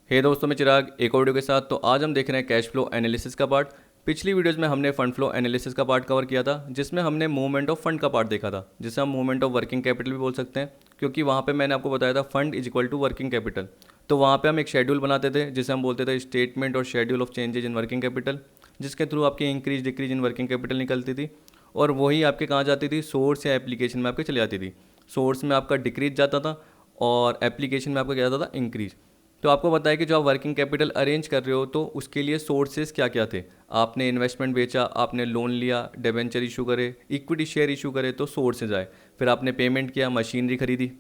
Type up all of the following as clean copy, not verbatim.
हे दोस्तों, मैं चिराग एक और वीडियो के साथ। तो आज हम देख रहे हैं कैश फ्लो एनालिसिस का पार्ट। पिछली वीडियोस में हमने फंड फ्लो एनालिसिस का पार्ट कवर किया था, जिसमें हमने मूवमेंट ऑफ फंड का पार्ट देखा था, जिसे हम मूवमेंट ऑफ वर्किंग कैपिटल भी बोल सकते हैं, क्योंकि वहाँ पे मैंने आपको बताया था fund is equal to working capital. तो वहाँ पे हम एक शेड्यूल बनाते थे, जिसे हम बोलते थे स्टेटमेंट और schedule of changes in working capital, जिसके थ्रू आपकी increase decrease in working capital निकलती थी। और वही आपके कहाँ जाती थी, सोर्स या एप्लीकेशन में आपके चले जाती थी। सोर्स में आपका डिक्रीज जाता था और एप्लीकेशन में आपका क्या जाता था, इंक्रीज। तो आपको बताया कि जो आप वर्किंग कैपिटल अरेंज कर रहे हो, तो उसके लिए सोर्सेज क्या क्या थे। आपने इन्वेस्टमेंट बेचा, आपने लोन लिया, डिबेंचर इशू करे, इक्विटी शेयर इशू करे, तो सोर्सेज आए। फिर आपने पेमेंट किया, मशीनरी खरीदी,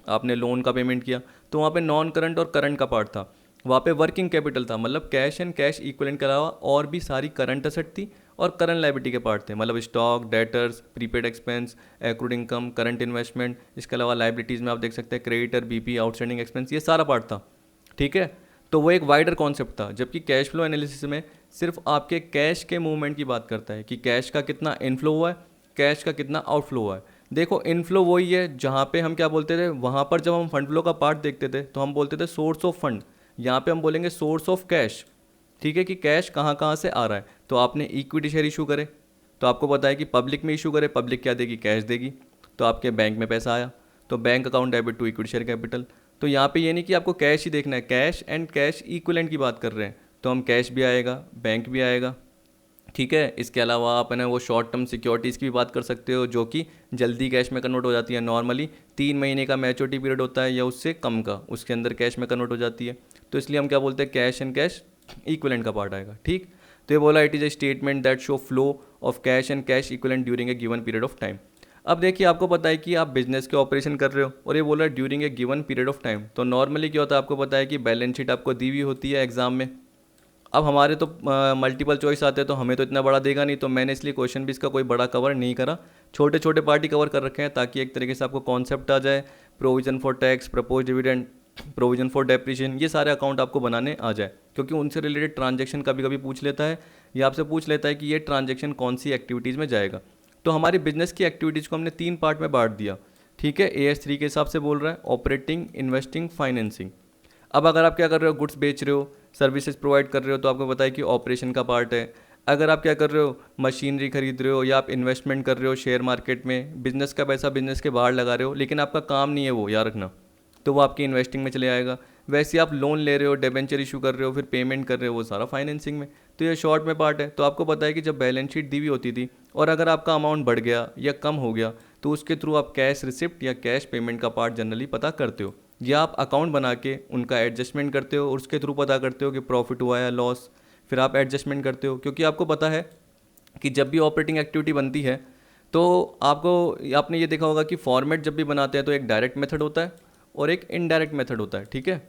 आपने लोन का पेमेंट किया, तो वहाँ पे नॉन करंट और करंट का पार्ट था। वहाँ पे वर्किंग कैपिटल था, मतलब कैश एंड कैश इक्विवेलेंट के अलावा और भी सारी करंट असेट थी और करंट लायबिलिटी के पार्ट थे, मतलब stock, debtors, prepaid expense, accrued income, current investment. इसके अलावा लायबिलिटीज़ में आप देख सकते हैं क्रेडिटर, बीपी, आउटस्टैंडिंग एक्सपेंस, ये सारा पार्ट था। ठीक है। तो वो एक वाइडर कॉन्सेप्ट था, जबकि कैश फ्लो एनालिसिस में सिर्फ आपके कैश के मूवमेंट की बात करता है कि कैश का कितना इनफ्लो हुआ है, कैश का कितना आउटफ्लो हुआ है। देखो, इनफ्लो वही है जहाँ पे हम क्या बोलते थे, वहाँ पर जब हम फंड फ्लो का पार्ट देखते थे तो हम बोलते थे सोर्स ऑफ फंड। यहाँ पे हम बोलेंगे सोर्स ऑफ कैश। ठीक है, कि कैश कहाँ कहाँ से आ रहा है। तो आपने इक्विटी शेयर इशू करे, तो आपको पता है कि पब्लिक में इशू करे, पब्लिक क्या देगी, कैश देगी। तो आपके बैंक में पैसा आया, तो bank account debit to equity share capital. तो यहाँ पे ये नहीं कि आपको कैश ही देखना है, कैश एंड कैश इक्विवेलेंट की बात कर रहे हैं, तो हम कैश भी आएगा, बैंक भी आएगा। ठीक है। इसके अलावा आप है ना वो शॉर्ट टर्म सिक्योरिटीज़ की भी बात कर सकते हो, जो कि जल्दी कैश में कन्वर्ट हो जाती है। नॉर्मली 3 महीने का मैच्योरिटी पीरियड होता है या उससे कम का, उसके अंदर कैश में कन्वर्ट हो जाती है। तो इसलिए हम क्या बोलते हैं, कैश एंड कैश इक्विवेलेंट का पार्ट आएगा। ठीक। तो ये बोला, it is a statement that show flow of cash and cash equivalent during a given period of time. अब देखिए, आपको पता है कि आप बिजनेस के ऑपरेशन कर रहे हो और ये बोल रहा है during a given period of time. तो नॉर्मली क्या होता है, आपको पता है कि बैलेंस शीट आपको दी हुई होती है एग्जाम में। अब हमारे तो मल्टीपल चॉइस आते हैं, तो हमें तो इतना बड़ा देगा नहीं, तो मैंने इसलिए क्वेश्चन भी इसका कोई बड़ा कवर नहीं करा, छोटे छोटे पार्ट ही कवर कर रखे हैं, ताकि एक तरीके से आपको कॉन्सेप्ट आ जाए। Provision for tax, propose dividend, provision for depreciation, ये सारे अकाउंट आपको बनाने आ जाए, क्योंकि उनसे रिलेटेड ट्रांजेक्शन कभी कभी पूछ लेता है, या आपसे पूछ लेता है कि ये ट्रांजेक्शन कौन सी एक्टिविटीज़ में जाएगा। तो हमारी बिजनेस की एक्टिविटीज़ को हमने 3 पार्ट में बांट दिया। ठीक है। AS3 के हिसाब से बोल रहा है, ऑपरेटिंग, इन्वेस्टिंग, फाइनेंसिंग। अब अगर आप क्या कर रहे हो, गुड्स बेच रहे हो, सर्विसेज प्रोवाइड कर रहे हो, तो आपको पता है कि ऑपरेशन का पार्ट है। अगर आप क्या कर रहे हो, मशीनरी खरीद रहे हो या आप इन्वेस्टमेंट कर रहे हो शेयर मार्केट में, बिजनेस का पैसा बिजनेस के बाहर लगा रहे हो, लेकिन आपका काम नहीं है वो, याद रखना, तो वो आपकी इन्वेस्टिंग में चले आएगा। वैसे आप लोन ले रहे हो, डिबेंचर इशू कर रहे हो, फिर पेमेंट कर रहे हो, वो सारा फाइनेंसिंग में। तो ये शॉर्ट में पार्ट है। तो आपको पता है कि जब बैलेंस शीट दी हुई होती थी और अगर आपका अमाउंट बढ़ गया या कम हो गया, तो उसके थ्रू आप कैश रिसिप्ट या कैश पेमेंट का पार्ट जनरली पता करते हो, या आप अकाउंट बना के उनका एडजस्टमेंट करते हो और उसके थ्रू पता करते हो कि प्रॉफिट हुआ या लॉस। फिर आप एडजस्टमेंट करते हो, क्योंकि आपको पता है कि जब भी ऑपरेटिंग एक्टिविटी बनती है, तो आपने ये देखा होगा कि फॉर्मेट जब भी बनाते हैं तो एक डायरेक्ट मेथड होता है और एक इनडायरेक्ट मेथड होता है। ठीक है।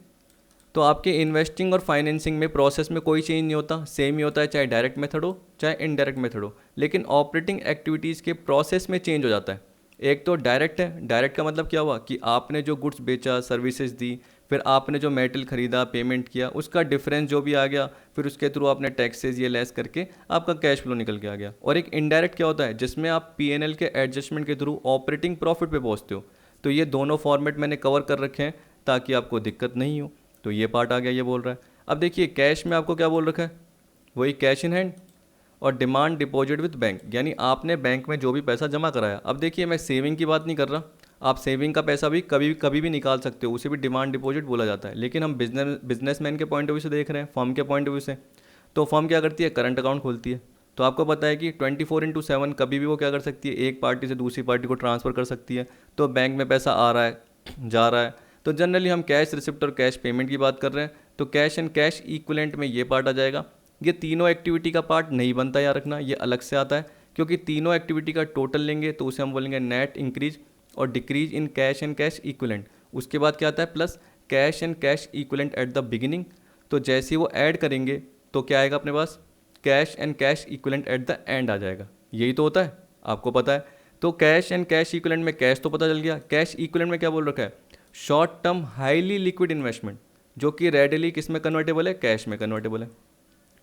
तो आपके इन्वेस्टिंग और फाइनेंसिंग में प्रोसेस में कोई चेंज नहीं होता, सेम ही होता है, चाहे डायरेक्ट मेथड हो चाहे इनडायरेक्ट मेथड हो। लेकिन ऑपरेटिंग एक्टिविटीज़ के प्रोसेस में चेंज हो जाता है। एक तो डायरेक्ट है, डायरेक्ट का मतलब क्या हुआ कि आपने जो गुड्स बेचा, सर्विसेज दी, फिर आपने जो मेटल खरीदा, पेमेंट किया, उसका डिफरेंस जो भी आ गया, फिर उसके थ्रू आपने टैक्सेस ये लेस करके आपका कैश फ्लो निकल के आ गया। और एक इनडायरेक्ट क्या होता है, जिसमें आप P&L के एडजस्टमेंट के थ्रू ऑपरेटिंग प्रॉफिट पे पहुंचते हो। तो ये दोनों फॉर्मेट मैंने कवर कर रखे हैं ताकि आपको दिक्कत नहीं हो। तो ये पार्ट आ गया, ये बोल रहा है। अब देखिए, कैश में आपको क्या बोल रखा है, वही कैश इन हैंड और डिमांड डिपॉजिट विद बैंक, यानी आपने बैंक में जो भी पैसा जमा कराया। अब देखिए, मैं सेविंग की बात नहीं कर रहा, आप सेविंग का पैसा भी कभी भी निकाल सकते हो, उसे भी डिमांड डिपॉजिट बोला जाता है। लेकिन हम बिजनेसमैन के पॉइंट ऑफ व्यू से देख रहे हैं, फर्म के पॉइंट ऑफ व्यू से। तो फर्म क्या करती है, करंट अकाउंट खोलती है। तो आपको पता है कि 24/7 कभी भी वो क्या कर सकती है, एक पार्टी से दूसरी पार्टी को ट्रांसफ़र कर सकती है। तो बैंक में पैसा आ रहा है, जा रहा है। तो जनरली हम कैश रिसिप्ट और कैश पेमेंट की बात कर रहे हैं, तो कैश एंड कैश इक्विवेलेंट में ये पार्ट आ जाएगा। ये तीनों एक्टिविटी का पार्ट नहीं बनता, याद रखना, ये अलग से आता है, क्योंकि तीनों एक्टिविटी का टोटल लेंगे तो उसे हम बोलेंगे नेट इंक्रीज और decrease in cash and cash equivalent. उसके बाद क्या आता है, plus cash and cash equivalent at the beginning. तो जैसे ही वो ऐड करेंगे तो क्या आएगा अपने पास, cash and cash equivalent at the end आ जाएगा। यही तो होता है, आपको पता है। तो कैश एंड कैश इक्विवेलेंट में कैश तो पता चल गया, कैश इक्विवेलेंट में क्या बोल रखा है, short term highly liquid investment, जो कि रेडिली किस में कन्वर्टेबल है, कैश में कन्वर्टेबल है।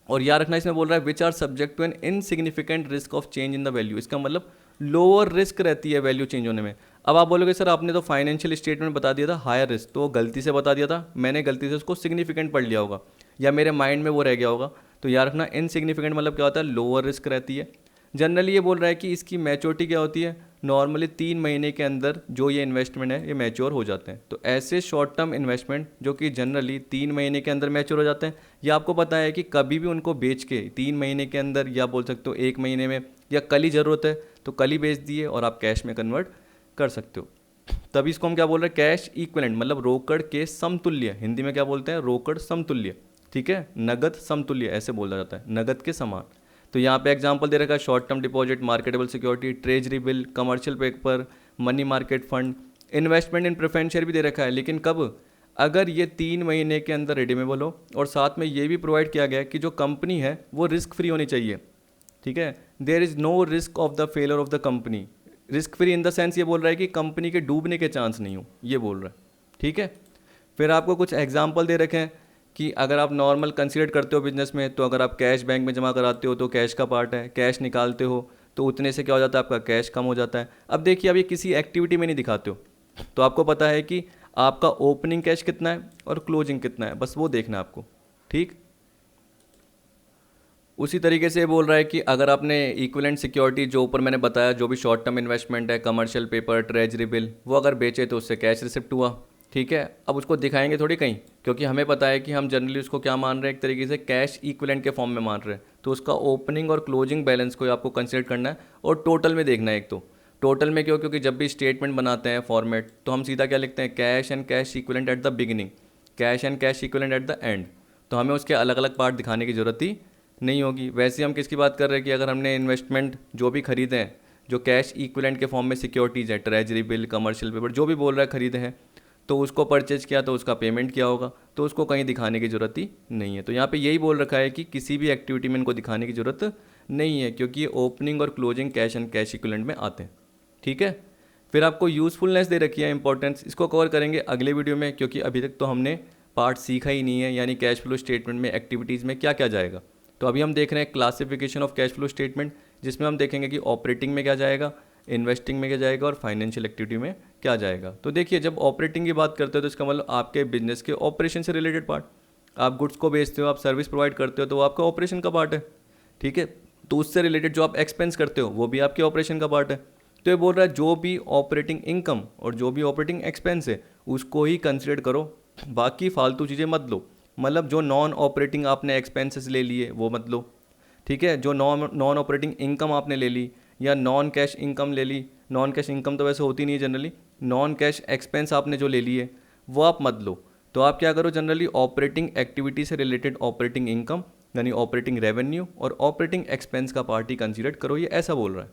और याद रखना, इसमें बोल रहा है which are subject to an insignificant risk of change in the value. इसका मतलब लोअर रिस्क रहती है वैल्यू चेंज होने में। अब आप बोलोगे सर आपने तो फाइनेंशियल स्टेटमेंट बता दिया था हायर रिस्क, तो वो गलती से बता दिया था, मैंने गलती से उसको सिग्निफिकेंट पढ़ लिया होगा या मेरे माइंड में वो रह गया होगा। तो याद रखना इनसिग्निफिकेंट मतलब क्या होता है, लोअर रिस्क रहती है। जनरली ये बोल रहा है कि इसकी मैच्योरिटी क्या होती है, नॉर्मली 3 महीने के अंदर जो ये इन्वेस्टमेंट है ये मैच्योर हो जाते हैं। तो ऐसे शॉर्ट टर्म इन्वेस्टमेंट जो कि जनरली 3 महीने के अंदर मैच्योर हो जाते हैं, ये आपको पता है कि कभी भी उनको बेच के 3 महीने के अंदर या बोल सकते हो 1 महीने में या कल ही ज़रूरत है तो कल ही बेच दिए और आप कैश में कन्वर्ट कर सकते हो। तभी इसको हम क्या बोल रहे हैं, कैश इक्विवेलेंट, मतलब रोकड़ के समतुल्य। हिंदी में क्या बोलते हैं, रोकड़ समतुल्य, ठीक है, नगद समतुल्य ऐसे बोला जाता है, नगद के समान। तो यहाँ पे एग्जांपल दे रखा है short term deposit, marketable security, treasury bill, commercial paper, money market fund, investment इन प्रेफरेंस शेयर भी दे रखा है। लेकिन कब, अगर ये 3 महीने के अंदर रिडीमेबल हो और साथ में ये भी प्रोवाइड किया गया है कि जो कंपनी है वो रिस्क फ्री होनी चाहिए, ठीक है, there is no risk of the failure of the company. Risk free in the sense ये बोल रहा है कि कंपनी के डूबने के चांस नहीं हो, ये बोल रहा है, ठीक है। फिर आपको कुछ एग्जाम्पल दे रखे हैं कि अगर आप नॉर्मल कंसीडर करते हो बिजनेस में, तो अगर आप कैश बैंक में जमा कराते हो तो कैश का पार्ट है, कैश निकालते हो तो उतने से क्या हो जाता है, आपका कैश कम हो जाता है। अब देखिए, अब ये किसी एक्टिविटी में नहीं दिखाते हो तो आपको पता है कि आपका ओपनिंग कैश कितना है और क्लोजिंग कितना है, बस वो देखना है आपको, ठीक। उसी तरीके से बोल रहा है कि अगर आपने इक्विवेलेंट सिक्योरिटी जो ऊपर मैंने बताया, जो भी शॉर्ट टर्म इन्वेस्टमेंट है, कमर्शियल पेपर, ट्रेजरी बिल, वो अगर बेचे तो उससे कैश रिसिप्ट हुआ, ठीक है। अब उसको दिखाएंगे थोड़ी कहीं, क्योंकि हमें पता है कि हम जनरली उसको क्या मान रहे हैं, एक तरीके से कैश इक्विवेलेंट के फॉर्म में मान रहे हैं। तो उसका ओपनिंग और क्लोजिंग बैलेंस को आपको कंसिडर करना है और टोटल में देखना है। एक तो टोटल में क्यों, क्योंकि जब भी स्टेटमेंट बनाते हैं फॉर्मेट, तो हम सीधा क्या लिखते हैं, cash and cash equivalent at the beginning, cash and cash equivalent at the and. तो हमें उसके अलग अलग पार्ट दिखाने की ज़रूरत ही नहीं होगी। वैसे हम किसकी बात कर रहे हैं कि अगर हमने इन्वेस्टमेंट जो भी खरीदे हैं, जो कैश इक्विवेलेंट के फॉर्म में सिक्योरिटीज़ है, ट्रेजरी बिल, कमर्शियल पेपर, जो भी बोल रहा है खरीदे हैं, तो उसको परचेज किया तो उसका पेमेंट किया होगा, तो उसको कहीं दिखाने की ज़रूरत ही नहीं है। तो यहाँ पे यही बोल रखा है कि किसी भी एक्टिविटी में इनको दिखाने की ज़रूरत नहीं है, क्योंकि ये ओपनिंग और closing cash and cash equivalent में आते हैं, ठीक है। फिर आपको यूज़फुलनेस दे रखी है, इंपॉर्टेंस, इसको कवर करेंगे अगले वीडियो में, क्योंकि अभी तक तो हमने पार्ट सीखा ही नहीं है, यानी कैश फ्लो स्टेटमेंट में एक्टिविटीज़ में क्या क्या जाएगा। तो अभी हम देख रहे हैं classification of cash flow statement, जिसमें हम देखेंगे कि ऑपरेटिंग में क्या जाएगा, इन्वेस्टिंग में क्या जाएगा और फाइनेंशियल एक्टिविटी में क्या जाएगा। तो देखिए, जब ऑपरेटिंग की बात करते हो तो इसका मतलब आपके बिजनेस के ऑपरेशन से रिलेटेड पार्ट, आप गुड्स को बेचते हो, आप सर्विस प्रोवाइड करते हो, तो वो आपका ऑपरेशन का पार्ट है, ठीक है। तो उससे रिलेटेड जो आप एक्सपेंस करते हो वो भी आपके ऑपरेशन का पार्ट है। तो ये बोल रहा है जो भी ऑपरेटिंग इनकम और जो भी ऑपरेटिंग एक्सपेंस है उसको ही कंसिडर करो, बाकी फालतू चीज़ें मत लो। मतलब जो नॉन ऑपरेटिंग आपने एक्सपेंसेस ले लिए वो मत लो, ठीक है। जो नॉन ऑपरेटिंग इनकम आपने ले ली या नॉन कैश इनकम ले ली, नॉन कैश इनकम तो वैसे होती नहीं है जनरली, नॉन कैश एक्सपेंस आपने जो ले लिए वो आप मत लो। तो आप क्या करो, जनरली ऑपरेटिंग एक्टिविटी से रिलेटेड ऑपरेटिंग इनकम यानी ऑपरेटिंग रेवेन्यू और ऑपरेटिंग एक्सपेंस का पार्ट ही कंसिडर करो, ये ऐसा बोल रहा है।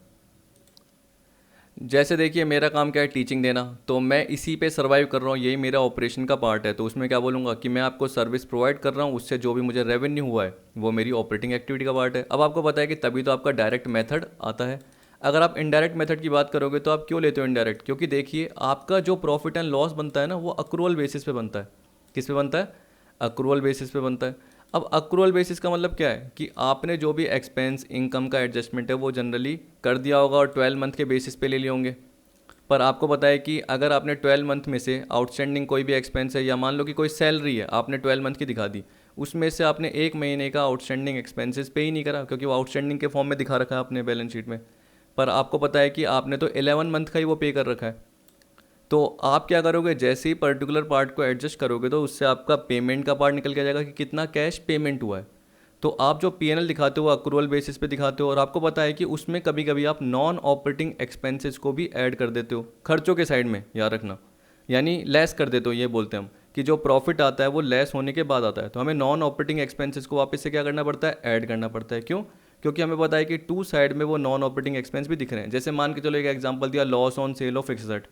जैसे देखिए, मेरा काम क्या है, टीचिंग देना, तो मैं इसी पे सर्वाइव कर रहा हूँ, यही मेरा ऑपरेशन का पार्ट है। तो उसमें क्या बोलूँगा कि मैं आपको सर्विस प्रोवाइड कर रहा हूँ, उससे जो भी मुझे रेवेन्यू हुआ है वो मेरी ऑपरेटिंग एक्टिविटी का पार्ट है। अब आपको पता है कि तभी तो आपका डायरेक्ट मेथड आता है। अगर आप इनडायरेक्ट मेथड की बात करोगे तो आप क्यों लेते हो इनडायरेक्ट, क्योंकि देखिए आपका जो प्रॉफिट एंड लॉस बनता है ना, वो अक्रूवल बेसिस पे बनता है। किस पे बनता है, अक्रूवल बेसिस पे बनता है। अब अक्रूवल बेसिस का मतलब क्या है कि आपने जो भी एक्सपेंस इनकम का एडजस्टमेंट है वो जनरली कर दिया होगा और 12 मंथ के बेसिस पे ले लिए होंगे। पर आपको पता है कि अगर आपने 12 मंथ में से आउटस्टैंडिंग कोई भी एक्सपेंस है, या मान लो कि कोई सैलरी है आपने 12 मंथ की दिखा दी, उसमें से आपने 1 महीने का आउटस्टैंडिंग एक्सपेंसेस पे ही नहीं करा, क्योंकि वो आउटस्टैंडिंग के फॉर्म में दिखा रखा है आपने बैलेंस शीट में। पर आपको पता है कि आपने तो 11 मंथ का ही वो पे कर रखा है। तो आप क्या करोगे, जैसे ही पर्टिकुलर पार्ट को एडजस्ट करोगे तो उससे आपका पेमेंट का पार्ट निकल के आ जाएगा कि कितना कैश पेमेंट हुआ है। तो आप जो पीएनएल दिखाते हो अक्रूवल बेसिस पे दिखाते हो, और आपको पता है कि उसमें कभी कभी आप नॉन ऑपरेटिंग एक्सपेंसेस को भी ऐड कर देते हो खर्चों के साइड में, याद रखना, यानी लेस कर देते हो। ये बोलते हैं हम कि जो प्रॉफिट आता है वो लेस होने के बाद आता है, तो हमें नॉन ऑपरेटिंग एक्सपेंसेस को वापस से क्या करना पड़ता है, ऐड करना पड़ता है। क्यों, क्योंकि हमें पता है कि टू साइड में वो नॉन ऑपरेटिंग एक्सपेंस भी दिख रहे हैं। जैसे मान के चलो, एक एग्जांपल दिया, loss on sale of fixed asset,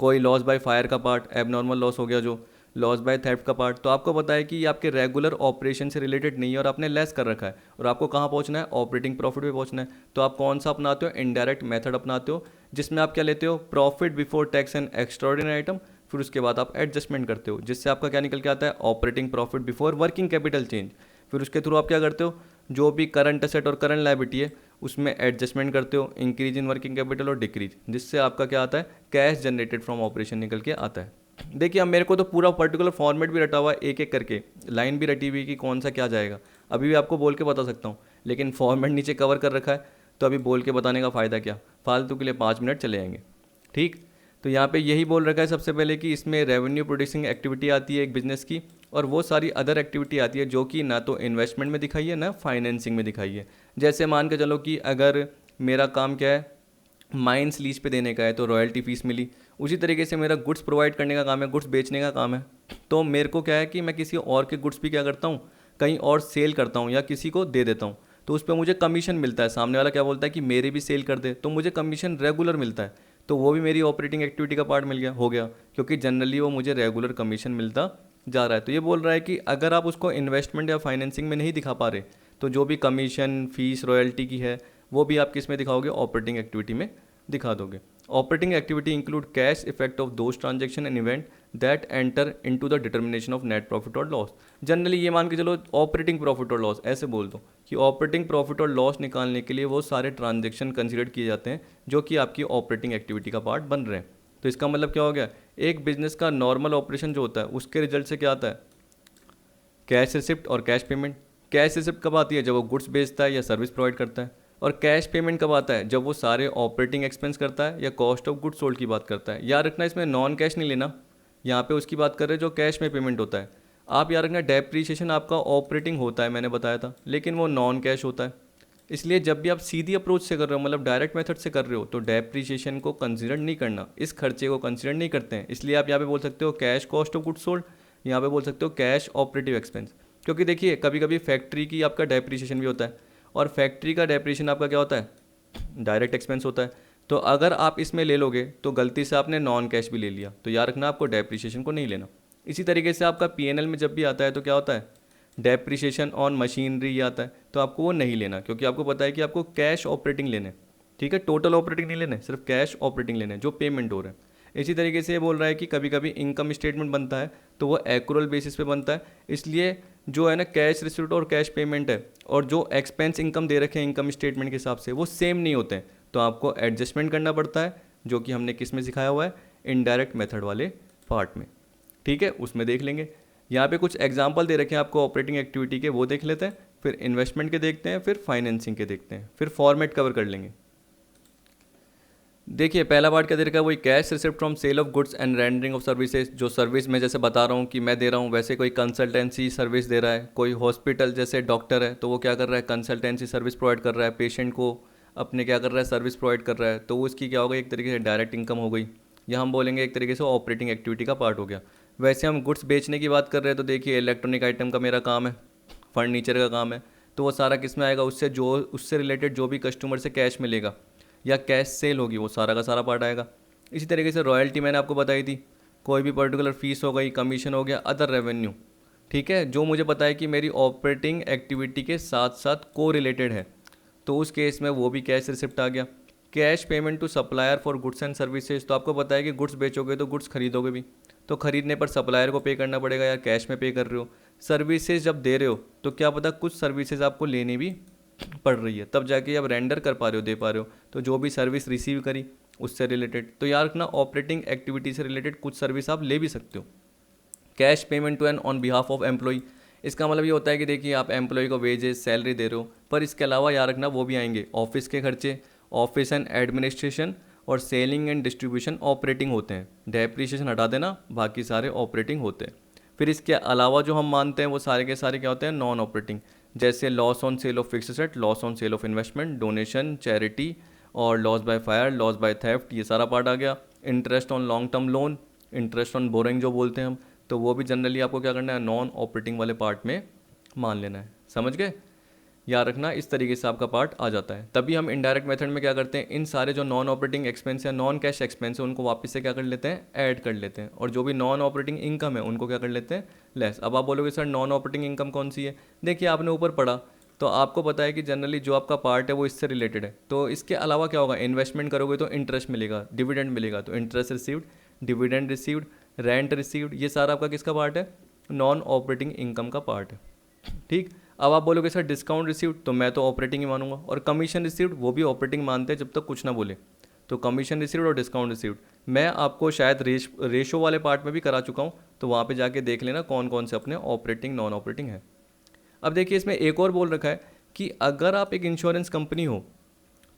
कोई लॉस बाय फायर का पार्ट, एबनॉर्मल लॉस हो गया, जो लॉस बाय थेफ्ट का पार्ट। तो आपको पता है कि ये आपके रेगुलर ऑपरेशन से रिलेटेड नहीं है और आपने लेस कर रखा है, और आपको कहाँ पहुँचना है, ऑपरेटिंग प्रॉफिट पे पहुँचना है। तो आप कौन सा अपनाते हो, इनडायरेक्ट मेथड अपनाते हो, जिसमें आप क्या लेते हो, profit before tax and extraordinary item, फिर उसके बाद आप एडजस्टमेंट करते हो, जिससे आपका क्या निकल के आता है, operating profit before working capital change. फिर उसके थ्रू आप क्या करते हो, जो भी करंट एसेट और करंट लायबिलिटी है उसमें एडजस्टमेंट करते हो, इंक्रीज इन वर्किंग कैपिटल और डिक्रीज, जिससे आपका क्या आता है, कैश जनरेटेड फ्रॉम ऑपरेशन निकल के आता है। देखिए अब मेरे को तो पूरा पर्टिकुलर फॉर्मेट भी रटा हुआ है, एक एक करके लाइन भी रटी हुई कि कौन सा क्या जाएगा, अभी भी आपको बोल के बता सकता हूँ, लेकिन फॉर्मेट नीचे कवर कर रखा है, तो अभी बोल के बताने का फ़ायदा क्या, फालतू के लिए 5 मिनट चले जाएंगे। ठीक, तो यहाँ पे यही बोल रखा है सबसे पहले कि इसमें रेवेन्यू प्रोड्यूसिंग एक्टिविटी आती है एक बिजनेस की, और वो सारी अदर एक्टिविटी आती है जो कि ना तो इन्वेस्टमेंट में दिखाई है ना फाइनेंसिंग में दिखाई है। जैसे मान के चलो कि अगर मेरा काम क्या है, माइंस लीज पे देने का है तो रॉयल्टी फीस मिली, उसी तरीके से मेरा गुड्स प्रोवाइड करने का काम है, गुड्स बेचने का काम है, तो मेरे को क्या है कि मैं किसी और के गुड्स भी क्या करता हूँ, कहीं और सेल करता हूँ या किसी को दे देता हूँ, तो उस पर मुझे कमीशन मिलता है। सामने वाला क्या बोलता है कि मेरे भी सेल कर दे, तो मुझे कमीशन रेगुलर मिलता है, तो वो भी मेरी ऑपरेटिंग एक्टिविटी का पार्ट मिल गया हो गया, क्योंकि जनरली वो मुझे रेगुलर कमीशन मिलता जा रहा है। तो ये बोल रहा है कि अगर आप उसको इन्वेस्टमेंट या फाइनेंसिंग में नहीं दिखा पा रहे, तो जो भी कमीशन फीस रॉयल्टी की है वो भी आप किस में दिखाओगे, ऑपरेटिंग एक्टिविटी में दिखा दोगे। Operating activity include cash effect of those transaction and event that enter into the determination of net profit और लॉस। जनरली ये मान के चलो ऑपरेटिंग प्रॉफिट और लॉस ऐसे बोल दो कि ऑपरेटिंग प्रॉफिट और लॉस निकालने के लिए वो सारे ट्रांजेक्शन कंसिडर किए जाते हैं जो कि आपकी ऑपरेटिंग एक्टिविटी का पार्ट बन रहे हैं। तो इसका मतलब क्या हो गया, एक बिजनेस का नॉर्मल ऑपरेशन जो होता है उसके रिजल्ट से क्या आता है, कैश रिसिप्ट और कैश पेमेंट। कैश रिसिप्ट कब आती है, जब वो गुड्स बेचता है या सर्विस प्रोवाइड करता है, और कैश पेमेंट कब आता है, जब वो सारे ऑपरेटिंग एक्सपेंस करता है या कॉस्ट ऑफ गुड्स सोल्ड की बात करता है। याद रखना इसमें नॉन कैश नहीं लेना, यहाँ पे उसकी बात कर रहे हैं जो कैश में पेमेंट होता है। आप याद रखना डेप्रीशिएशन आपका ऑपरेटिंग होता है, मैंने बताया था, लेकिन वो नॉन कैश होता है। इसलिए जब भी आप सीधी अप्रोच से कर रहे हो, मतलब डायरेक्ट मेथड से कर रहे हो, तो डेप्रीशिएशन को कंसिडर नहीं करना, इस खर्चे को कंसिडर नहीं करते हैं। इसलिए आप यहाँ पे बोल सकते हो cash cost of goods sold, यहाँ पे बोल सकते हो कैश ऑपरेटिव एक्सपेंस। क्योंकि देखिए कभी कभी फैक्ट्री की आपका डेप्रीशिएशन भी होता है, और फैक्ट्री का डेप्रीशिएशन आपका क्या होता है, डायरेक्ट एक्सपेंस होता है। तो अगर आप इसमें ले लोगे तो गलती से आपने नॉन कैश भी ले लिया, तो याद रखना आपको डेप्रीशिएशन को नहीं लेना। इसी तरीके से आपका पीएनएल में जब भी आता है तो क्या होता है, डेप्रीशिएशन ऑन मशीनरी आता है, तो आपको वो नहीं लेना, क्योंकि आपको पता है कि आपको कैश ऑपरेटिंग लेने, ठीक है, टोटल ऑपरेटिंग नहीं लेने, सिर्फ कैश ऑपरेटिंग लेने जो पेमेंट हो रहे हैं। इसी तरीके से ये बोल रहा है कि कभी कभी इनकम स्टेटमेंट बनता है तो वो एक्रूअल बेसिस पे बनता है, इसलिए जो है ना कैश रिसिप्ट और कैश पेमेंट है और जो एक्सपेंस इनकम दे रखे हैं इनकम स्टेटमेंट के हिसाब से वो सेम नहीं होते हैं, तो आपको एडजस्टमेंट करना पड़ता है, जो कि हमने किस में सिखाया हुआ है, इनडायरेक्ट मेथड वाले पार्ट में। ठीक है, उसमें देख लेंगे। यहाँ पे कुछ एग्जांपल दे रखे हैं आपको ऑपरेटिंग एक्टिविटी के, वो देख लेते हैं, फिर इन्वेस्टमेंट के देखते हैं, फिर फाइनेंसिंग के देखते हैं, फिर फॉर्मेट कवर कर लेंगे। देखिए पहला पार्ट क्या दे रखा है, वही cash receipt from sale of goods and rendering of services. जो सर्विस मैं जैसे बता रहा हूँ कि मैं दे रहा हूँ, वैसे कोई कंसल्टेंसी सर्विस दे रहा है, कोई हॉस्पिटल जैसे डॉक्टर है तो वो क्या कर रहा है, कंसल्टेंसी सर्विस प्रोवाइड कर रहा है, पेशेंट को अपने क्या कर रहा है, सर्विस प्रोवाइड कर रहा है, तो उसकी क्या हो गई, एक तरीके से डायरेक्ट इनकम हो गई, या हम बोलेंगे एक तरीके से ऑपरेटिंग एक्टिविटी का पार्ट हो गया। वैसे हम गुड्स बेचने की बात कर रहे हैं तो देखिए इलेक्ट्रॉनिक आइटम का मेरा काम है, फर्नीचर का काम है, तो वो सारा किस में आएगा, उससे रिलेटेड जो भी कस्टमर से कैश मिलेगा या कैश सेल होगी वो सारा का सारा पार्ट आएगा। इसी तरीके से रॉयल्टी मैंने आपको बताई थी, कोई भी पर्टिकुलर फीस हो गई, कमीशन हो गया, अदर रेवेन्यू, ठीक है, जो मुझे पता है कि मेरी ऑपरेटिंग एक्टिविटी के साथ साथ को रिलेटेड है, तो उस केस में वो भी कैश रिसिप्ट आ गया। Cash payment to supplier for goods and services, तो आपको पता है कि गुड्स बेचोगे तो गुड्स खरीदोगे भी, तो खरीदने पर सप्लायर को पे करना पड़ेगा या कैश में पे कर रहे हो। सर्विसेज जब दे रहे हो तो क्या पता कुछ सर्विसेज आपको लेनी भी पड़ रही है, तब जाके आप रेंडर कर पा रहे हो, दे पा रहे हो, तो जो भी सर्विस रिसीव करी उससे रिलेटेड, तो याद रखना ऑपरेटिंग एक्टिविटी से रिलेटेड कुछ सर्विस आप ले भी सकते हो। Cash payment to an on behalf of employ, इसका मतलब ये होता है कि देखिए आप एम्प्लॉय को वेजेस सैलरी दे रहे हो, पर इसके अलावा याद रखना वो भी आएंगे ऑफिस के खर्चे, ऑफिस एंड एडमिनिस्ट्रेशन और सेलिंग एंड डिस्ट्रीब्यूशन ऑपरेटिंग होते हैं, डेप्रीशिएशन हटा देना, बाकी सारे ऑपरेटिंग होते हैं। फिर इसके अलावा जो हम मानते हैं वो सारे के सारे क्या होते हैं, नॉन ऑपरेटिंग, जैसे loss on sale of fixed asset, loss on sale of investment, donation, charity और loss by fire, loss by theft, ये सारा पार्ट आ गया। Interest on long term loan, interest on borrowing जो बोलते हैं हम, तो वो भी जनरली आपको क्या करना है, नॉन ऑपरेटिंग वाले पार्ट में मान लेना है, समझ गए। याद रखना इस तरीके से आपका पार्ट आ जाता है। तभी हम इनडायरेक्ट मेथड में क्या करते हैं, इन सारे जो नॉन ऑपरेटिंग एक्सपेंस या नॉन कैश एक्सपेंस है उनको वापस से क्या कर लेते हैं, ऐड कर लेते हैं, और जो भी नॉन ऑपरेटिंग इनकम है उनको क्या कर लेते हैं, लेस। अब आप बोलोगे सर नॉन ऑपरेटिंग इनकम कौन सी है, देखिए आपने ऊपर पढ़ा तो आपको पता है कि जनरली जो आपका पार्ट है वो इससे रिलेटेड है, तो इसके अलावा क्या होगा, इन्वेस्टमेंट करोगे तो इंटरेस्ट मिलेगा, डिविडेंड मिलेगा, तो interest received, dividend received, rent received, ये सारा आपका किसका पार्ट है, नॉन ऑपरेटिंग इनकम का पार्ट है। ठीक, अब आप बोलोगे सर डिस्काउंट रिसीव्ड, तो मैं तो ऑपरेटिंग ही मानूंगा, और कमीशन रिसीव्ड वो भी ऑपरेटिंग मानते हैं जब तक कुछ ना बोले। तो कमीशन रिसीव्ड और डिस्काउंट रिसीव्ड मैं आपको शायद रेशो वाले पार्ट में भी करा चुका हूँ, तो वहाँ पे जाके देख लेना कौन कौन से अपने ऑपरेटिंग नॉन ऑपरेटिंग है। अब देखिए इसमें एक और बोल रखा है कि अगर आप एक इंश्योरेंस कंपनी हो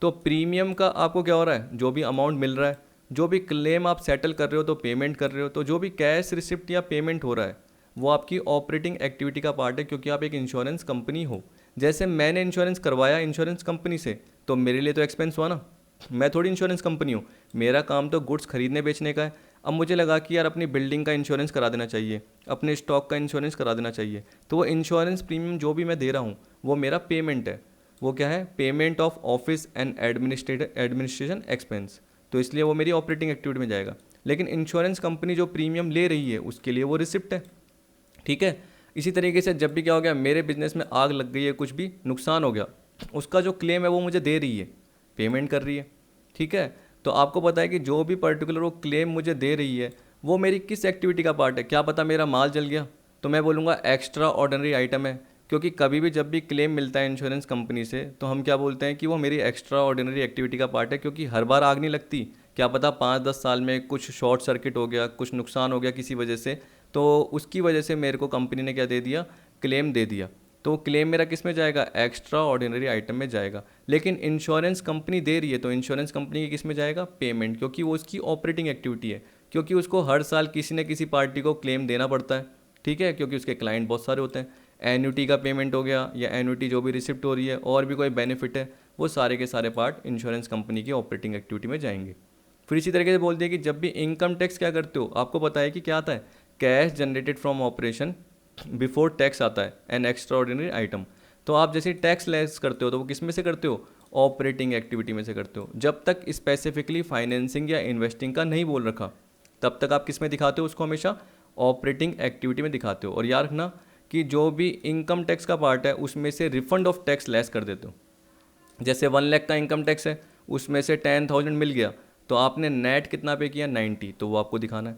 तो प्रीमियम का आपको क्या हो रहा है, जो भी अमाउंट मिल रहा है, जो भी क्लेम आप सेटल कर रहे हो तो पेमेंट कर रहे हो, तो जो भी कैश रिसिप्ट या पेमेंट हो रहा है वो आपकी ऑपरेटिंग एक्टिविटी का पार्ट है, क्योंकि आप एक इंश्योरेंस कंपनी हो। जैसे मैंने इंश्योरेंस करवाया इंश्योरेंस कंपनी से, तो मेरे लिए तो एक्सपेंस हुआ ना, मैं थोड़ी इंश्योरेंस कंपनी हूँ, मेरा काम तो गुड्स खरीदने बेचने का है। अब मुझे लगा कि यार अपनी बिल्डिंग का इंश्योरेंस करा देना चाहिए, अपने स्टॉक का इंश्योरेंस करा देना चाहिए, तो वो इंश्योरेंस प्रीमियम जो भी मैं दे रहा हूँ वो मेरा पेमेंट है। वो क्या है, payment of office and administration expense, तो इसलिए वो मेरी ऑपरेटिंग एक्टिविटी में जाएगा। लेकिन इंश्योरेंस कंपनी जो प्रीमियम ले रही है उसके लिए वो रिसिप्ट है, ठीक है। इसी तरीके से जब भी क्या हो गया, मेरे बिजनेस में आग लग गई है, कुछ भी नुकसान हो गया, उसका जो क्लेम है वो मुझे दे रही है, पेमेंट कर रही है, ठीक है। तो आपको पता है कि जो भी पर्टिकुलर वो क्लेम मुझे दे रही है वो मेरी किस एक्टिविटी का पार्ट है। क्या पता मेरा माल जल गया तो मैं बोलूँगा एक्स्ट्रा ऑर्डिनरी आइटम है, क्योंकि कभी भी जब भी क्लेम मिलता है इंश्योरेंस कंपनी से तो हम क्या बोलते हैं कि वो मेरी एक्स्ट्रा ऑर्डिनरी एक्टिविटी का पार्ट है, क्योंकि हर बार आग नहीं लगती। क्या पता 5-10 साल में कुछ शॉर्ट सर्किट हो गया, कुछ नुकसान हो गया किसी वजह से, तो उसकी वजह से मेरे को कंपनी ने क्या दे दिया, क्लेम दे दिया, तो क्लेम मेरा किस में जाएगा, एक्स्ट्रा ऑर्डिनरी आइटम में जाएगा। लेकिन इंश्योरेंस कंपनी दे रही है तो इंश्योरेंस कंपनी की किस में जाएगा, पेमेंट, क्योंकि वो उसकी ऑपरेटिंग एक्टिविटी है, क्योंकि उसको हर साल किसी न किसी पार्टी को क्लेम देना पड़ता है, ठीक है, क्योंकि उसके क्लाइंट बहुत सारे होते हैं। एन्युटी का पेमेंट हो गया या एन्युटी जो भी रिसिप्ट हो रही है और भी कोई बेनिफिट है, वो सारे के सारे पार्ट इंश्योरेंस कंपनी की ऑपरेटिंग एक्टिविटी में जाएंगे। फिर इसी तरीके से बोल दिया कि जब भी इनकम टैक्स क्या करते हो, आपको पता है कि क्या आता है, cash generated from operation before tax आता है एन एक्स्ट्रा ऑर्डिनरी आइटम। तो आप जैसे टैक्स लेस करते हो तो वो किस में से करते हो, ऑपरेटिंग एक्टिविटी में से करते हो। जब तक स्पेसिफिकली फाइनेंसिंग या इन्वेस्टिंग का नहीं बोल रखा तब तक आप किस में दिखाते हो उसको, हमेशा ऑपरेटिंग एक्टिविटी में दिखाते हो। और याद रखना कि जो भी इनकम टैक्स का पार्ट है उसमें से रिफंड ऑफ टैक्स लेस कर देते हो। जैसे 1 लाख का इनकम टैक्स है, उसमें से 10,000 मिल गया तो आपने नेट कितना पे किया, 90, तो वो आपको दिखाना है,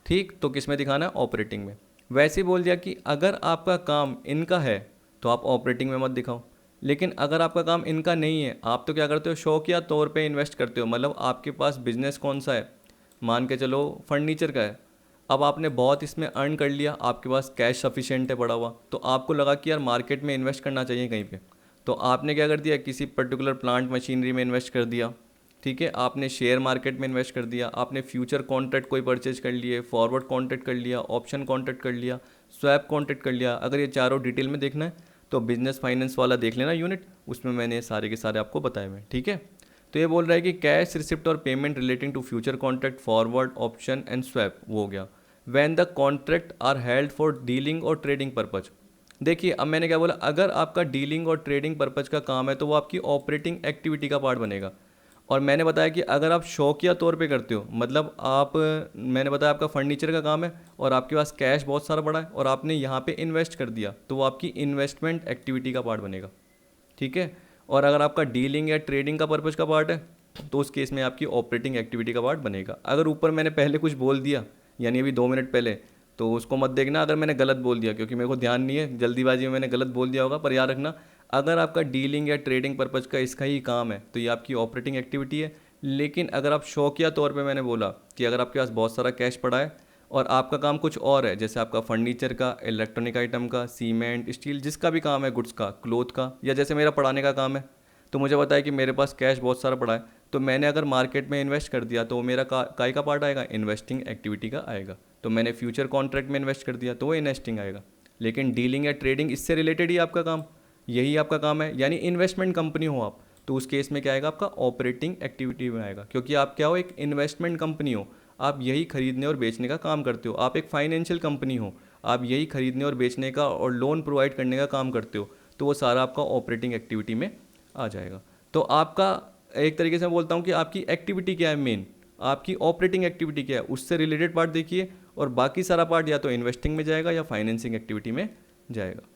ठीक। तो किस में दिखाना है, ऑपरेटिंग में। वैसे ही बोल दिया कि अगर आपका काम इनका है तो आप ऑपरेटिंग में मत दिखाओ, लेकिन अगर आपका काम इनका नहीं है, आप तो क्या करते हो, शौकिया तौर पे इन्वेस्ट करते हो। मतलब आपके पास बिजनेस कौन सा है, मान के चलो फर्नीचर का है, अब आपने बहुत इसमें अर्न कर लिया, आपके पास कैश सफिशिएंट है पड़ा हुआ, तो आपको लगा कि यार मार्केट में इन्वेस्ट करना चाहिए कहीं पे, तो आपने क्या कर दिया, किसी पर्टिकुलर प्लांट मशीनरी में इन्वेस्ट कर दिया, ठीक है। आपने शेयर मार्केट में इन्वेस्ट कर दिया, आपने फ्यूचर कॉन्ट्रैक्ट कोई परचेज कर लिए, फॉरवर्ड कॉन्ट्रैक्ट कर लिया, ऑप्शन कॉन्ट्रैक्ट कर लिया, स्वैप कॉन्ट्रैक्ट कर लिया। अगर ये चारों डिटेल में देखना है तो बिजनेस फाइनेंस वाला देख लेना यूनिट, उसमें मैंने ये सारे के सारे आपको बताए हुए हैं, ठीक है। तो ये बोल रहा है कि कैश रिसिप्ट और payment relating to future contract, forward, option and swap, वो हो गया। When the contract are held for dealing और ट्रेडिंग पर्पज। देखिए अब मैंने क्या बोला, अगर आपका डीलिंग और ट्रेडिंग पर्पज का काम है तो वो आपकी ऑपरेटिंग एक्टिविटी का पार्ट बनेगा। और मैंने बताया कि अगर आप शौकिया तौर पे करते हो, मतलब आप, मैंने बताया आपका फर्नीचर का काम है और आपके पास कैश बहुत सारा पड़ा है और आपने यहाँ पे इन्वेस्ट कर दिया, तो वो आपकी इन्वेस्टमेंट एक्टिविटी का पार्ट बनेगा, ठीक है। और अगर आपका डीलिंग या ट्रेडिंग का पर्पज़ का पार्ट है तो उस केस में आपकी ऑपरेटिंग एक्टिविटी का पार्ट बनेगा। अगर ऊपर मैंने पहले कुछ बोल दिया, यानी अभी 2 मिनट पहले, तो उसको मत देखना अगर मैंने गलत बोल दिया, क्योंकि मेरे को ध्यान नहीं है, जल्दीबाजी में मैंने गलत बोल दिया होगा। पर याद रखना, अगर आपका डीलिंग या ट्रेडिंग पर्पज़ का इसका ही काम है तो ये आपकी ऑपरेटिंग एक्टिविटी है। लेकिन अगर आप शौकिया तौर पे, मैंने बोला कि अगर आपके पास बहुत सारा कैश पड़ा है और आपका काम कुछ और है, जैसे आपका फर्नीचर का, इलेक्ट्रॉनिक आइटम का, सीमेंट, स्टील, जिसका भी काम है, गुड्स का, क्लोथ का, या जैसे मेरा पढ़ाने का काम है, तो मुझे पता है कि मेरे पास कैश बहुत सारा पड़ा है, तो मैंने अगर मार्केट में इन्वेस्ट कर दिया तो वो मेरा काय का पार्ट आएगा, इन्वेस्टिंग एक्टिविटी का आएगा। तो मैंने फ्यूचर कॉन्ट्रैक्ट में इन्वेस्ट कर दिया तो वो इन्वेस्टिंग आएगा। लेकिन डीलिंग या ट्रेडिंग इससे रिलेटेड ही आपका काम, यही आपका काम है, यानी इन्वेस्टमेंट कंपनी हो आप, तो उस केस में क्या आएगा, आपका ऑपरेटिंग एक्टिविटी में आएगा, क्योंकि आप क्या हो, एक इन्वेस्टमेंट कंपनी हो, आप यही खरीदने और बेचने का काम करते हो। आप एक फाइनेंशियल कंपनी हो, आप यही खरीदने और बेचने का और लोन प्रोवाइड करने का काम करते हो, तो वो सारा आपका ऑपरेटिंग एक्टिविटी में आ जाएगा। तो आपका एक तरीके से मैं बोलता हूँ कि आपकी एक्टिविटी क्या है, मेन आपकी ऑपरेटिंग एक्टिविटी क्या है, उससे रिलेटेड पार्ट देखिए, और बाकी सारा पार्ट या तो इन्वेस्टिंग में जाएगा या फाइनेंसिंग एक्टिविटी में जाएगा।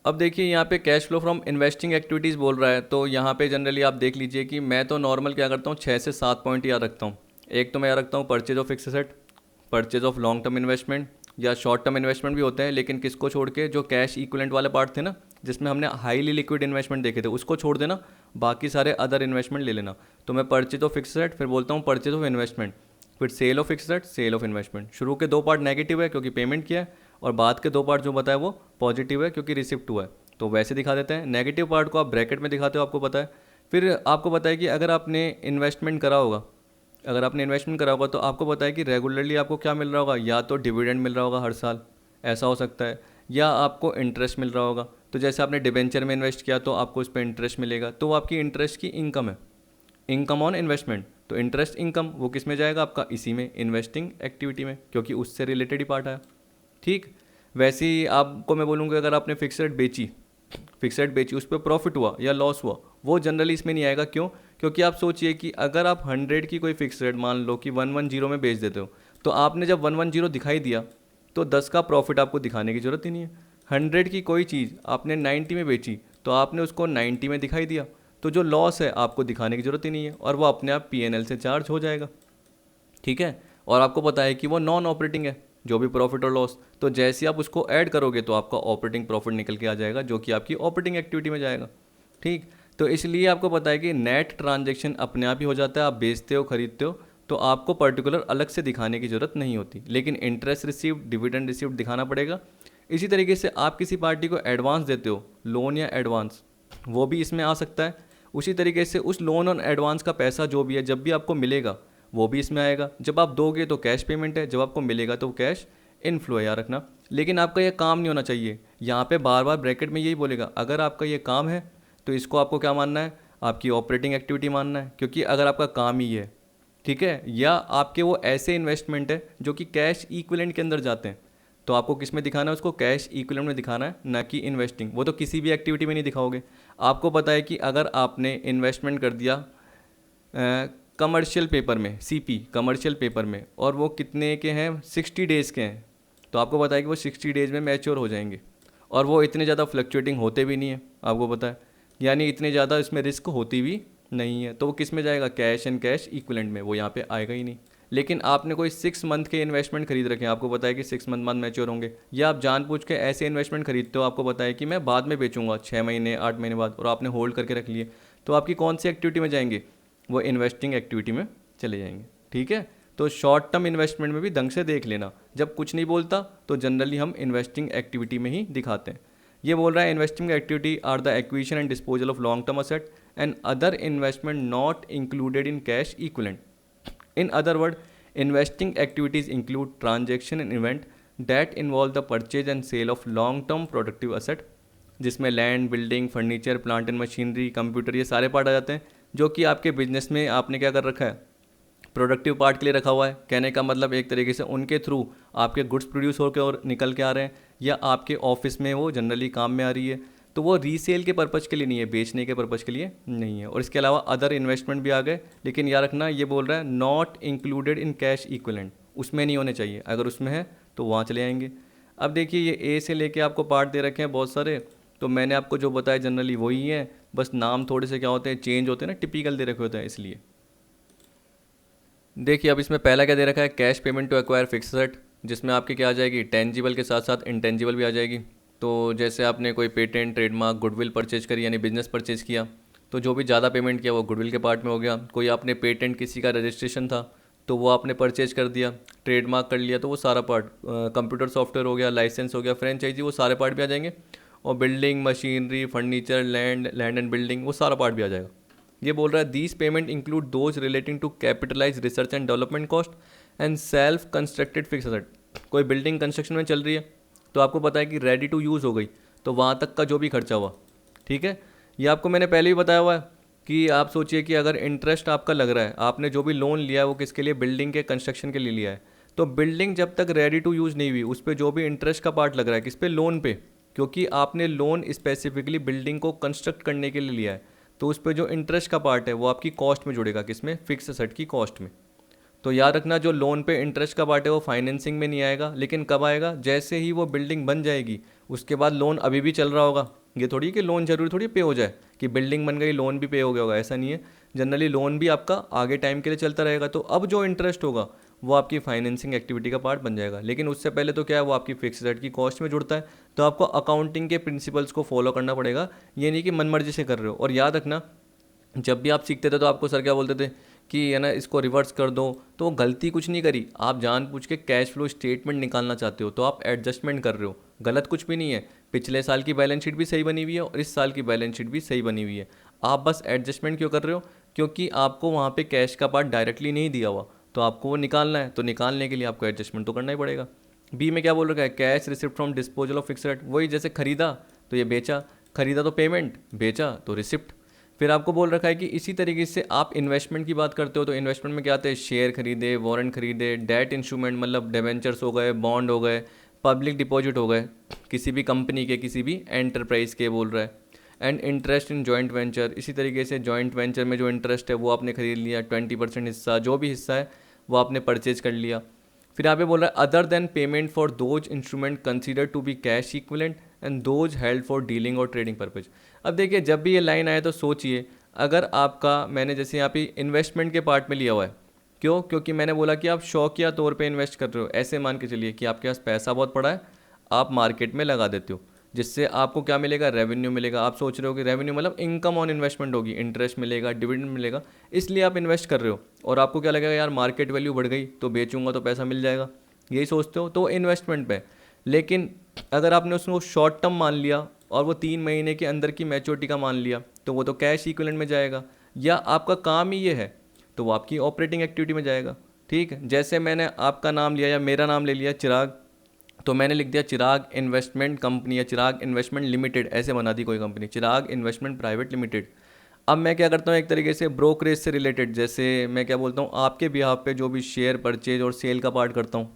अब देखिए यहाँ पे cash flow from investing activities बोल रहा है, तो यहाँ पे जनरली आप देख लीजिए कि मैं तो नॉर्मल क्या करता हूँ, 6 से 7 पॉइंट याद रखता हूँ। एक तो मैं याद रखता हूँ purchase of fix asset, purchase of long term investment, या शॉर्ट टर्म इन्वेस्टमेंट भी होते हैं, लेकिन किसको छोड़ के, जो कैश इक्विवेलेंट वाले पार्ट थे ना, जिसमें हमने हाईली लिक्विड इन्वेस्टमेंट देखे थे, उसको छोड़ देना, बाकी सारे अदर इन्वेस्टमेंट ले लेना। तो मैं परचेज ऑफ फिक्स्ड एसेट, फिर बोलता हूँ परचेज ऑफ इन्वेस्टमेंट, फिर sale of fixed asset, sale of investment. शुरू के 2 पार्ट नेगेटिव है क्योंकि पेमेंट किया है, और बाद के 2 पार्ट जो बताया वो पॉजिटिव है क्योंकि रिसिप्ट हुआ है। तो वैसे दिखा देते हैं। नेगेटिव पार्ट को आप ब्रैकेट में दिखाते हो, आपको पता है। फिर आपको पता है कि अगर आपने इन्वेस्टमेंट करा होगा, तो आपको पता है कि रेगुलरली आपको क्या मिल रहा होगा, या तो डिविडेंड मिल रहा होगा हर साल, ऐसा हो सकता है, या आपको इंटरेस्ट मिल रहा होगा। तो जैसे आपने डिबेंचर में इन्वेस्ट किया तो आपको उस पर इंटरेस्ट मिलेगा, तो वो आपकी इंटरेस्ट की इनकम है, इनकम ऑन इन्वेस्टमेंट। तो इंटरेस्ट इनकम वो किस में जाएगा आपका, इसी में, इन्वेस्टिंग एक्टिविटी में, क्योंकि उससे रिलेटेड ही पार्ट आया। ठीक, वैसे ही आपको मैं बोलूँगा अगर आपने फिक्स्ड बेची, उस पर प्रॉफिट हुआ या लॉस हुआ, वो जनरली इसमें नहीं आएगा। क्यों? क्योंकि आप सोचिए कि अगर आप 100 की कोई फिक्स रेट मान लो कि 110 में बेच देते हो, तो आपने जब 110 दिखाई दिया तो 10 का प्रॉफिट आपको दिखाने की ज़रूरत ही नहीं है। 100 की कोई चीज़ आपने 90 में बेची तो आपने उसको 90 में दिखाई दिया, तो जो लॉस है आपको दिखाने की ज़रूरत ही नहीं है, और वो अपने आप P&L से चार्ज हो जाएगा। ठीक है, और आपको पता है कि वो नॉन ऑपरेटिंग है, जो भी प्रॉफिट और लॉस, तो जैसे आप उसको ऐड करोगे तो आपका ऑपरेटिंग प्रॉफिट निकल के आ जाएगा, जो कि आपकी ऑपरेटिंग एक्टिविटी में जाएगा। ठीक, तो इसलिए आपको पता है कि नेट ट्रांजैक्शन अपने आप ही हो जाता है। आप बेचते हो, खरीदते हो, तो आपको पर्टिकुलर अलग से दिखाने की ज़रूरत नहीं होती, लेकिन इंटरेस्ट रिसीव्ड, डिविडेंड रिसीव्ड दिखाना पड़ेगा। इसी तरीके से आप किसी पार्टी को एडवांस देते हो, लोन या एडवांस, वो भी इसमें आ सकता है। उसी तरीके से उस लोन और एडवांस का पैसा जो भी है, जब भी आपको मिलेगा वो भी इसमें आएगा। जब आप दोगे तो कैश पेमेंट है, जब आपको मिलेगा तो कैश इनफ्लो है, याद रखना। लेकिन आपका ये काम नहीं होना चाहिए। यहाँ पे बार बार ब्रैकेट में यही बोलेगा, अगर आपका ये काम है तो इसको आपको क्या मानना है, आपकी ऑपरेटिंग एक्टिविटी मानना है, क्योंकि अगर आपका काम ही है, ठीक है, या आपके वो ऐसे इन्वेस्टमेंट है जो कि कैश इक्विवेलेंट के अंदर जाते हैं, तो आपको किस में दिखाना है, उसको कैश इक्विवेलेंट में दिखाना है, ना कि इन्वेस्टिंग। वो तो किसी भी एक्टिविटी में नहीं दिखाओगे। आपको पता है कि अगर आपने इन्वेस्टमेंट कर दिया कमर्शियल पेपर में, CP कमर्शियल पेपर में, और वो कितने के हैं, 60 डेज़ के हैं, तो आपको पता है कि वो 60 डेज़ में मैच्योर हो जाएंगे, और वो इतने ज़्यादा फ्लक्चुएटिंग होते भी नहीं है, आपको पता है, यानी इतने ज़्यादा इसमें रिस्क होती भी नहीं है। तो वो किस में जाएगा, कैश एंड कैश इक्विवेलेंट में, वो यहाँ पे आएगा ही नहीं। लेकिन आपने कोई 6 मंथ के इन्वेस्टमेंट खरीद रखे हैं, आपको पता है कि 6 मंथ बाद मैच्योर होंगे, या आप जानबूझ के ऐसे इन्वेस्टमेंट खरीदते हो, आपको पता है कि मैं बाद में बेचूंगा 6 महीने 8 महीने बाद, और आपने होल्ड करके रख लिए, तो आपकी कौन सी एक्टिविटी में जाएंगे, वो इन्वेस्टिंग एक्टिविटी में चले जाएंगे। ठीक है, तो शॉर्ट टर्म इन्वेस्टमेंट में भी ढंग से देख लेना, जब कुछ नहीं बोलता तो जनरली हम इन्वेस्टिंग एक्टिविटी में ही दिखाते हैं। ये बोल रहा है investing activity are the acquisition and disposal of long term asset and other investment not included in cash equivalent. In other word, investing activities include transaction and event that involve the purchase and sale of long term productive asset, जिसमें land, building, furniture, plant and machinery, computer, ये सारे part आ जाते हैं, जो कि आपके business में आपने क्या कर रखा है, प्रोडक्टिव पार्ट के लिए रखा हुआ है। कहने का मतलब एक तरीके से उनके थ्रू आपके गुड्स प्रोड्यूस होकर और निकल के आ रहे हैं, या आपके ऑफिस में वो जनरली काम में आ रही है, तो वो रीसेल के पर्पज़ के लिए नहीं है, बेचने के पर्पज़ के लिए नहीं है। और इसके अलावा अदर इन्वेस्टमेंट भी आ गए, लेकिन याद रखना ये बोल रहा है not included in cash equivalent, उसमें नहीं होने चाहिए। अगर उसमें है तो वहाँ चले आएंगे। अब देखिए, ये ए से लेके आपको पार्ट दे रखे हैं बहुत सारे, तो मैंने आपको जो बताया जनरली वही है, बस नाम थोड़े से क्या होते हैं, चेंज होते हैं ना, टिपिकल दे रखे होते हैं, इसलिए। देखिए, अब इसमें पहला क्या दे रखा है, cash payment to acquire fixed asset, जिसमें आपकी क्या आ जाएगी, टेंजिबल के साथ साथ इंटेंजिबल भी आ जाएगी। तो जैसे आपने कोई पेटेंट, ट्रेडमार्क, गुडविल परचेज करी, यानी बिजनेस परचेज किया, तो जो भी ज़्यादा पेमेंट किया वो गुडविल के पार्ट में हो गया। कोई आपने पेटेंट, किसी का रजिस्ट्रेशन था तो वो आपने परचेज कर दिया, ट्रेडमार्क कर लिया, तो वो सारा पार्ट, कंप्यूटर सॉफ्टवेयर हो गया, लाइसेंस हो गया, फ्रेंचाइजी, वो सारे पार्ट भी आ जाएंगे। और building, machinery, furniture, land and building, वो सारा पार्ट भी आ जाएगा। ये बोल रहा है these payment include those relating to capitalise research and development cost and self constructed fix asset. कोई बिल्डिंग कंस्ट्रक्शन में चल रही है तो आपको पता है कि रेडी टू यूज़ हो गई, तो वहाँ तक का जो भी खर्चा हुआ, ठीक है। ये आपको मैंने पहले भी बताया हुआ है कि आप सोचिए कि अगर इंटरेस्ट आपका लग रहा है, आपने जो भी लोन लिया है वो किसके लिए, बिल्डिंग के कंस्ट्रक्शन के लिए लिया है, तो बिल्डिंग जब तक रेडी टू यूज़ नहीं हुई, उस पर जो भी इंटरेस्ट का पार्ट लग रहा है, किस पे, लोन पे, क्योंकि आपने लोन स्पेसिफिकली बिल्डिंग को कंस्ट्रक्ट करने के लिए लिया है, तो उस पर जो इंटरेस्ट का पार्ट है वो आपकी कॉस्ट में जुड़ेगा, किसमें, फिक्स एसेट की कॉस्ट में। तो याद रखना, जो लोन पे इंटरेस्ट का पार्ट है वो फाइनेंसिंग में नहीं आएगा, लेकिन कब आएगा, जैसे ही वो बिल्डिंग बन जाएगी, उसके बाद लोन अभी भी चल रहा होगा। ये थोड़ी कि लोन जरूरी थोड़ी पे हो जाए कि बिल्डिंग बन गई लोन भी पे हो गया होगा, ऐसा नहीं है। जनरली लोन भी आपका आगे टाइम के लिए चलता रहेगा, तो अब जो इंटरेस्ट होगा वो आपकी फाइनेंसिंग एक्टिविटी का पार्ट बन जाएगा। लेकिन उससे पहले तो क्या है, वो आपकी फिक्स एसेट की कॉस्ट में जुड़ता है। तो आपको अकाउंटिंग के प्रिंसिपल्स को फॉलो करना पड़ेगा, ये नहीं कि मनमर्जी से कर रहे हो। और याद रखना, जब भी आप सीखते थे तो आपको सर क्या बोलते थे कि है ना इसको रिवर्स कर दो, तो वो गलती कुछ नहीं करी, आप जानबूझ के कैश फ्लो स्टेटमेंट निकालना चाहते हो, तो आप एडजस्टमेंट कर रहे हो, गलत कुछ भी नहीं है। पिछले साल की बैलेंस शीट भी सही बनी हुई है और इस साल की बैलेंस शीट भी सही बनी हुई है। आप बस एडजस्टमेंट क्यों कर रहे हो? क्योंकि आपको वहाँ पे कैश का पार्ट डायरेक्टली नहीं दिया हुआ, तो आपको वो निकालना है, तो निकालने के लिए आपको एडजस्टमेंट तो करना ही पड़ेगा। बी में क्या बोल रखा है, cash receipt from disposal of fixed, वही जैसे खरीदा तो ये बेचा, खरीदा तो पेमेंट, बेचा तो रिसिप्ट। फिर आपको बोल रखा है कि इसी तरीके से आप इन्वेस्टमेंट की बात करते हो, तो इन्वेस्टमेंट में क्या आते हैं, शेयर खरीदे, वारंट खरीदे, डेट इंस्ट्रूमेंट मतलब डिबेंचर्स हो गए, बॉन्ड हो गए, पब्लिक डिपॉजिट हो गए, किसी भी कंपनी के, किसी भी एंटरप्राइज के बोल रहा है, and interest in joint venture. इसी तरीके से जॉइंट वेंचर में जो इंटरेस्ट है वो आपने खरीद लिया, 20% हिस्सा, जो भी हिस्सा है वो आपने परचेज कर लिया। फिर यहाँ पे बोल रहा है other than payment for those instrument consider to be cash equivalent and those held for dealing और ट्रेडिंग पर्पज। अब देखिए, जब भी ये लाइन आए तो सोचिए, अगर आपका, मैंने जैसे यहाँ पे इन्वेस्टमेंट के पार्ट में लिया हुआ है, क्यों? क्योंकि मैंने बोला कि आप शौकिया तौर पे इन्वेस्ट कर रहे हो। ऐसे मान के चलिए कि आपके पास पैसा बहुत पड़ा है, आप मार्केट में लगा देते हो, जिससे आपको क्या मिलेगा, रेवेन्यू मिलेगा। आप सोच रहे हो कि रेवेन्यू मतलब इनकम ऑन इन्वेस्टमेंट होगी, इंटरेस्ट मिलेगा, डिविडेंड मिलेगा, इसलिए आप इन्वेस्ट कर रहे हो। और आपको क्या लगेगा, यार मार्केट वैल्यू बढ़ गई तो बेचूंगा तो पैसा मिल जाएगा, यही सोचते हो, तो इन्वेस्टमेंट पे। लेकिन अगर आपने उसको शॉर्ट टर्म मान लिया और वो 3 महीने के अंदर की मैच्योरिटी का मान लिया, तो वो तो कैश इक्विवेलेंट में जाएगा। या आपका काम ही ये है, तो वो आपकी ऑपरेटिंग एक्टिविटी में जाएगा। ठीक है, जैसे मैंने आपका नाम लिया या मेरा नाम ले लिया चिराग, तो मैंने लिख दिया चिराग इन्वेस्टमेंट कंपनी या चिराग इन्वेस्टमेंट लिमिटेड, ऐसे बना दी कोई कंपनी, चिराग इन्वेस्टमेंट प्राइवेट लिमिटेड। अब मैं क्या करता हूँ, एक तरीके से ब्रोकरेज से रिलेटेड, जैसे मैं क्या बोलता हूँ, आपके बिहाफ पे जो भी शेयर परचेज और सेल का पार्ट करता हूँ,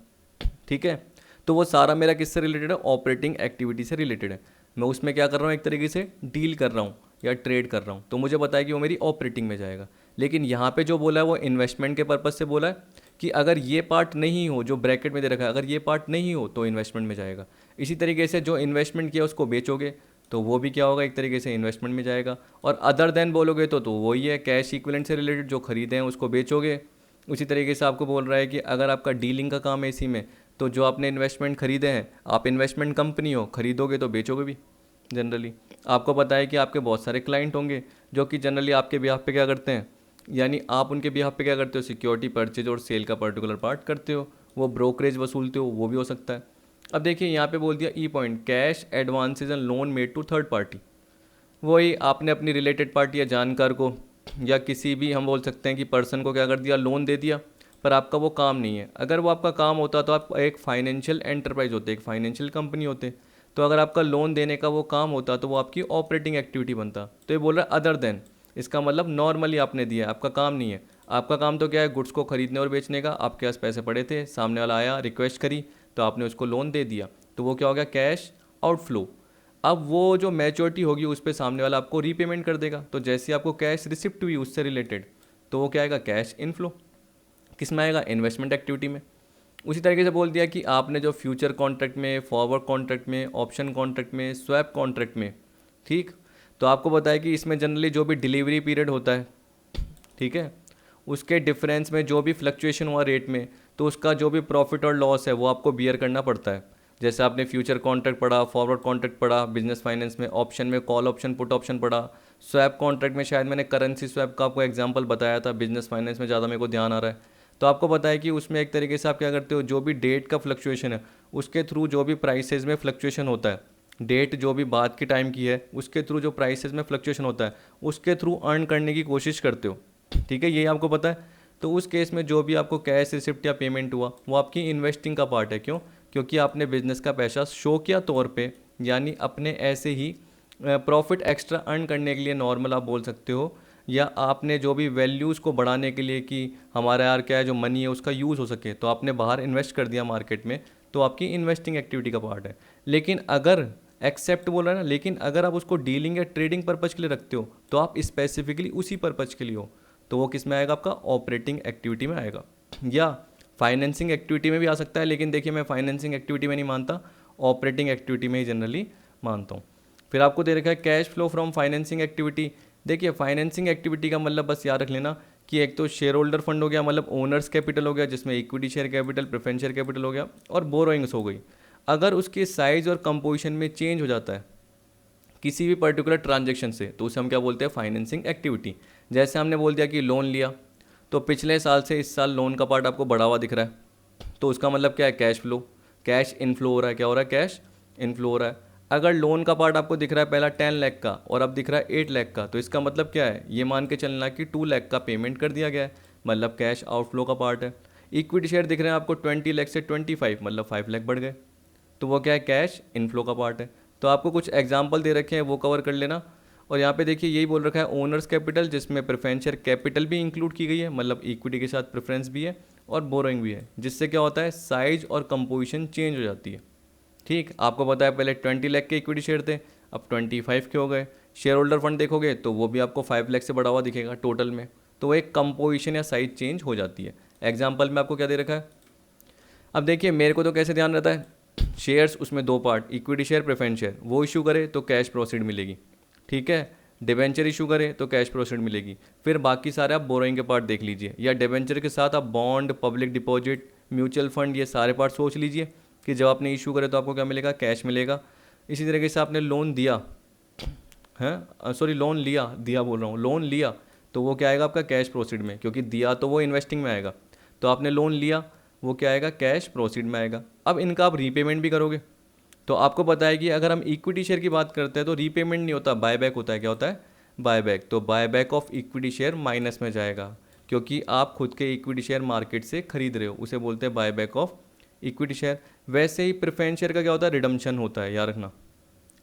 ठीक है, तो वो सारा मेरा किससे रिलेटेड है, ऑपरेटिंग एक्टिविटी से रिलेटेड है। मैं उसमें क्या कर रहा हूँ, एक तरीके से डील कर रहा हूँ या ट्रेड कर रहा हूँ, तो मुझे पता है कि वो मेरी ऑपरेटिंग में जाएगा। लेकिन यहाँ पे जो बोला है वो इन्वेस्टमेंट के पर्पज़ से बोला है कि अगर ये पार्ट नहीं हो, जो ब्रैकेट में दे रखा है, अगर ये पार्ट नहीं हो तो इन्वेस्टमेंट में जाएगा। इसी तरीके से जो इन्वेस्टमेंट किया उसको बेचोगे तो वो भी क्या होगा, एक तरीके से इन्वेस्टमेंट में जाएगा। और अदर देन बोलोगे तो वही है, कैश इक्विवेलेंट से रिलेटेड, जो खरीदे हैं उसको बेचोगे। उसी तरीके से आपको बोल रहा है कि अगर आपका डीलिंग का काम है इसी में, तो जो आपने इन्वेस्टमेंट खरीदे हैं, आप इन्वेस्टमेंट कंपनी हो, खरीदोगे तो बेचोगे भी। जनरली आपको पता है कि आपके बहुत सारे क्लाइंट होंगे जो कि जनरली आपके बिहाफ पे क्या करते हैं, यानी आप उनके बिहाफ पे क्या करते हो, सिक्योरिटी परचेज और सेल का पर्टिकुलर पार्ट करते हो, वो ब्रोकरेज वसूलते हो, वो भी हो सकता है। अब देखिए यहाँ पे बोल दिया E point, cash advances and loan made to third party. वही आपने अपनी रिलेटेड पार्टी या जानकार को या किसी भी, हम बोल सकते हैं कि पर्सन को क्या कर दिया, लोन दे दिया, पर आपका वो काम नहीं है। अगर वो आपका काम होता तो आप एक फाइनेंशियल एंटरप्राइज होते, एक फाइनेंशियल कंपनी होते, तो अगर आपका लोन देने का वो काम होता तो वो आपकी ऑपरेटिंग एक्टिविटी बनता। तो ये बोल रहा है अदर देन, इसका मतलब नॉर्मली आपने दिया है, आपका काम नहीं है। आपका काम तो क्या है, गुड्स को खरीदने और बेचने का। आपके पास पैसे पड़े थे, सामने वाला आया, रिक्वेस्ट करी, तो आपने उसको लोन दे दिया, तो वो क्या हो गया, कैश आउटफ्लो। अब वो जो मैच्योरिटी होगी उस पर सामने वाला आपको रीपेमेंट कर देगा, तो जैसे आपको कैश रिसिप्ट हुई उससे रिलेटेड, तो वो क्या आएगा, कैश इनफ्लो। किस में आएगा, इन्वेस्टमेंट एक्टिविटी में। उसी तरीके से बोल दिया कि आपने जो फ्यूचर कॉन्ट्रैक्ट में, फॉरवर्ड कॉन्ट्रैक्ट में, ऑप्शन कॉन्ट्रैक्ट में, स्वैप कॉन्ट्रैक्ट में, ठीक, तो आपको बताया कि इसमें जनरली जो भी डिलीवरी पीरियड होता है, ठीक है, उसके डिफरेंस में जो भी फ्लक्चुएशन हुआ रेट में, तो उसका जो भी प्रॉफिट और लॉस है वो आपको बियर करना पड़ता है। जैसे आपने फ्यूचर कॉन्ट्रैक्ट पढ़ा, फॉरवर्ड कॉन्ट्रैक्ट पढ़ा बिजनेस फाइनेंस में, ऑप्शन में कॉल ऑप्शन, पुट ऑप्शन पढ़ा, स्वैप कॉन्ट्रैक्ट में शायद मैंने करेंसी स्वैप का आपको एग्जांपल बताया था, बिजनेस फाइनेंस में ज़्यादा मेरे को ध्यान आ रहा है। तो आपको पता है कि उसमें एक तरीके से आप क्या करते हो, जो भी डेट का फ्लक्चुएशन है उसके थ्रू जो भी प्राइसेस में फ्लक्चुएशन होता है, डेट जो भी बाद के टाइम की है उसके थ्रू जो प्राइसेस में फ्लक्चुएशन होता है उसके थ्रू अर्न करने की कोशिश करते हो, ठीक है, ये आपको पता है। तो उस केस में जो भी आपको कैश रिसिप्ट या पेमेंट हुआ वो आपकी इन्वेस्टिंग का पार्ट है। क्यों? क्योंकि आपने बिजनेस का पैसा शौकिया तौर पे, यानी अपने ऐसे ही प्रॉफिट एक्स्ट्रा अर्न करने के लिए, नॉर्मल आप बोल सकते हो, या आपने जो भी वैल्यूज़ को बढ़ाने के लिए कि हमारा यार क्या है जो मनी है उसका यूज़ हो सके, तो आपने बाहर इन्वेस्ट कर दिया मार्केट में, तो आपकी इन्वेस्टिंग एक्टिविटी का पार्ट है। लेकिन अगर एक्सेप्ट बोला है ना, लेकिन अगर आप उसको डीलिंग या ट्रेडिंग पर्पज़ के लिए रखते हो तो आप स्पेसिफिकली उसी पर्पज़ के लिए हो, तो वो किस में आएगा, आपका ऑपरेटिंग एक्टिविटी में आएगा, या फाइनेंसिंग एक्टिविटी में भी आ सकता है। लेकिन देखिए मैं फाइनेंसिंग एक्टिविटी में नहीं मानता, ऑपरेटिंग एक्टिविटी में ही जनरली मानता हूँ। फिर आपको दे रखा है cash flow from financing activity. देखिए फाइनेंसिंग एक्टिविटी का मतलब बस याद रख लेना कि एक तो शेयर होल्डर फंड हो गया, मतलब ओनर्स कैपिटल हो गया, जिसमें equity share capital, preference share capital हो गया, और बोरोइंग्स हो गई। अगर उसके साइज और कंपोजिशन में चेंज हो जाता है किसी भी पर्टिकुलर ट्रांजेक्शन से, तो उसे हम क्या बोलते हैं, फाइनेंसिंग एक्टिविटी। जैसे हमने बोल दिया कि लोन लिया, तो पिछले साल से इस साल लोन का पार्ट आपको बढ़ा हुआ दिख रहा है, तो उसका मतलब क्या है, कैश फ्लो, कैश इनफ्लो हो रहा है। क्या हो रहा है, कैश इनफ्लो हो रहा है। अगर लोन का पार्ट आपको दिख रहा है पहला 10 लाख का और अब दिख रहा है 8 लाख का, तो इसका मतलब क्या है, ये मान के चलना कि 2 लाख का पेमेंट कर दिया गया है, मतलब कैश आउटफ्लो का पार्ट है। इक्विटी शेयर दिख रहे हैं आपको 20 लाख से 25, मतलब 5 लाख बढ़ गए, तो वो क्या है, कैश इनफ्लो का पार्ट है। तो आपको कुछ एग्जाम्पल दे रखे हैं, वो कवर कर लेना। और यहाँ पे देखिए यही बोल रखा है ओनर्स कैपिटल, जिसमें प्रेफरेंस शेयर कैपिटल भी इंक्लूड की गई है, मतलब इक्विटी के साथ प्रेफरेंस भी है और बोरोइंग भी है, जिससे क्या होता है, साइज और कंपोजिशन चेंज हो जाती है। ठीक, आपको पता है पहले 20 लाख के इक्विटी शेयर थे, अब 25 के हो गए। शेयर होल्डर फंड देखोगे तो वो भी आपको 5 लाख से बढ़ा हुआ दिखेगा टोटल में, तो वो एक कंपोजिशन या साइज चेंज हो जाती है। एग्जाम्पल में आपको क्या दे रखा है, अब देखिए मेरे को तो कैसे ध्यान रहता है, शेयर्स उसमें दो part, equity share, preference share, वो इशू करे तो कैश प्रोसीड मिलेगी, ठीक है। डिबेंचर इशू करे तो कैश प्रोसीड मिलेगी। फिर बाकी सारे आप बोरोइंग के पार्ट देख लीजिए, या डिबेंचर के साथ आप bond, public deposit, mutual fund, ये सारे पार्ट सोच लीजिए कि जब आपने इशू करे तो आपको क्या मिलेगा, कैश मिलेगा। इसी तरीके से आपने लोन दिया है, सॉरी लोन लिया, दिया बोल रहा हूँ, लोन लिया, तो वो क्या आएगा आपका, कैश प्रोसीड में, क्योंकि दिया तो वो इन्वेस्टिंग में आएगा, तो आपने लोन लिया, वो क्या आएगा, कैश प्रोसीड में आएगा। अब इनका आप रीपेमेंट भी करोगे, तो आपको पता है कि अगर हम इक्विटी शेयर की बात करते हैं तो रीपेमेंट नहीं होता, बायबैक होता है। क्या होता है, बायबैक। तो buyback of equity share minus में जाएगा, क्योंकि आप खुद के इक्विटी शेयर मार्केट से खरीद रहे हो, उसे बोलते हैं बायबैक ऑफ इक्विटी शेयर। वैसे ही प्रेफरेंस शेयर का क्या होता है, रिडम्पशन होता है, याद रखना।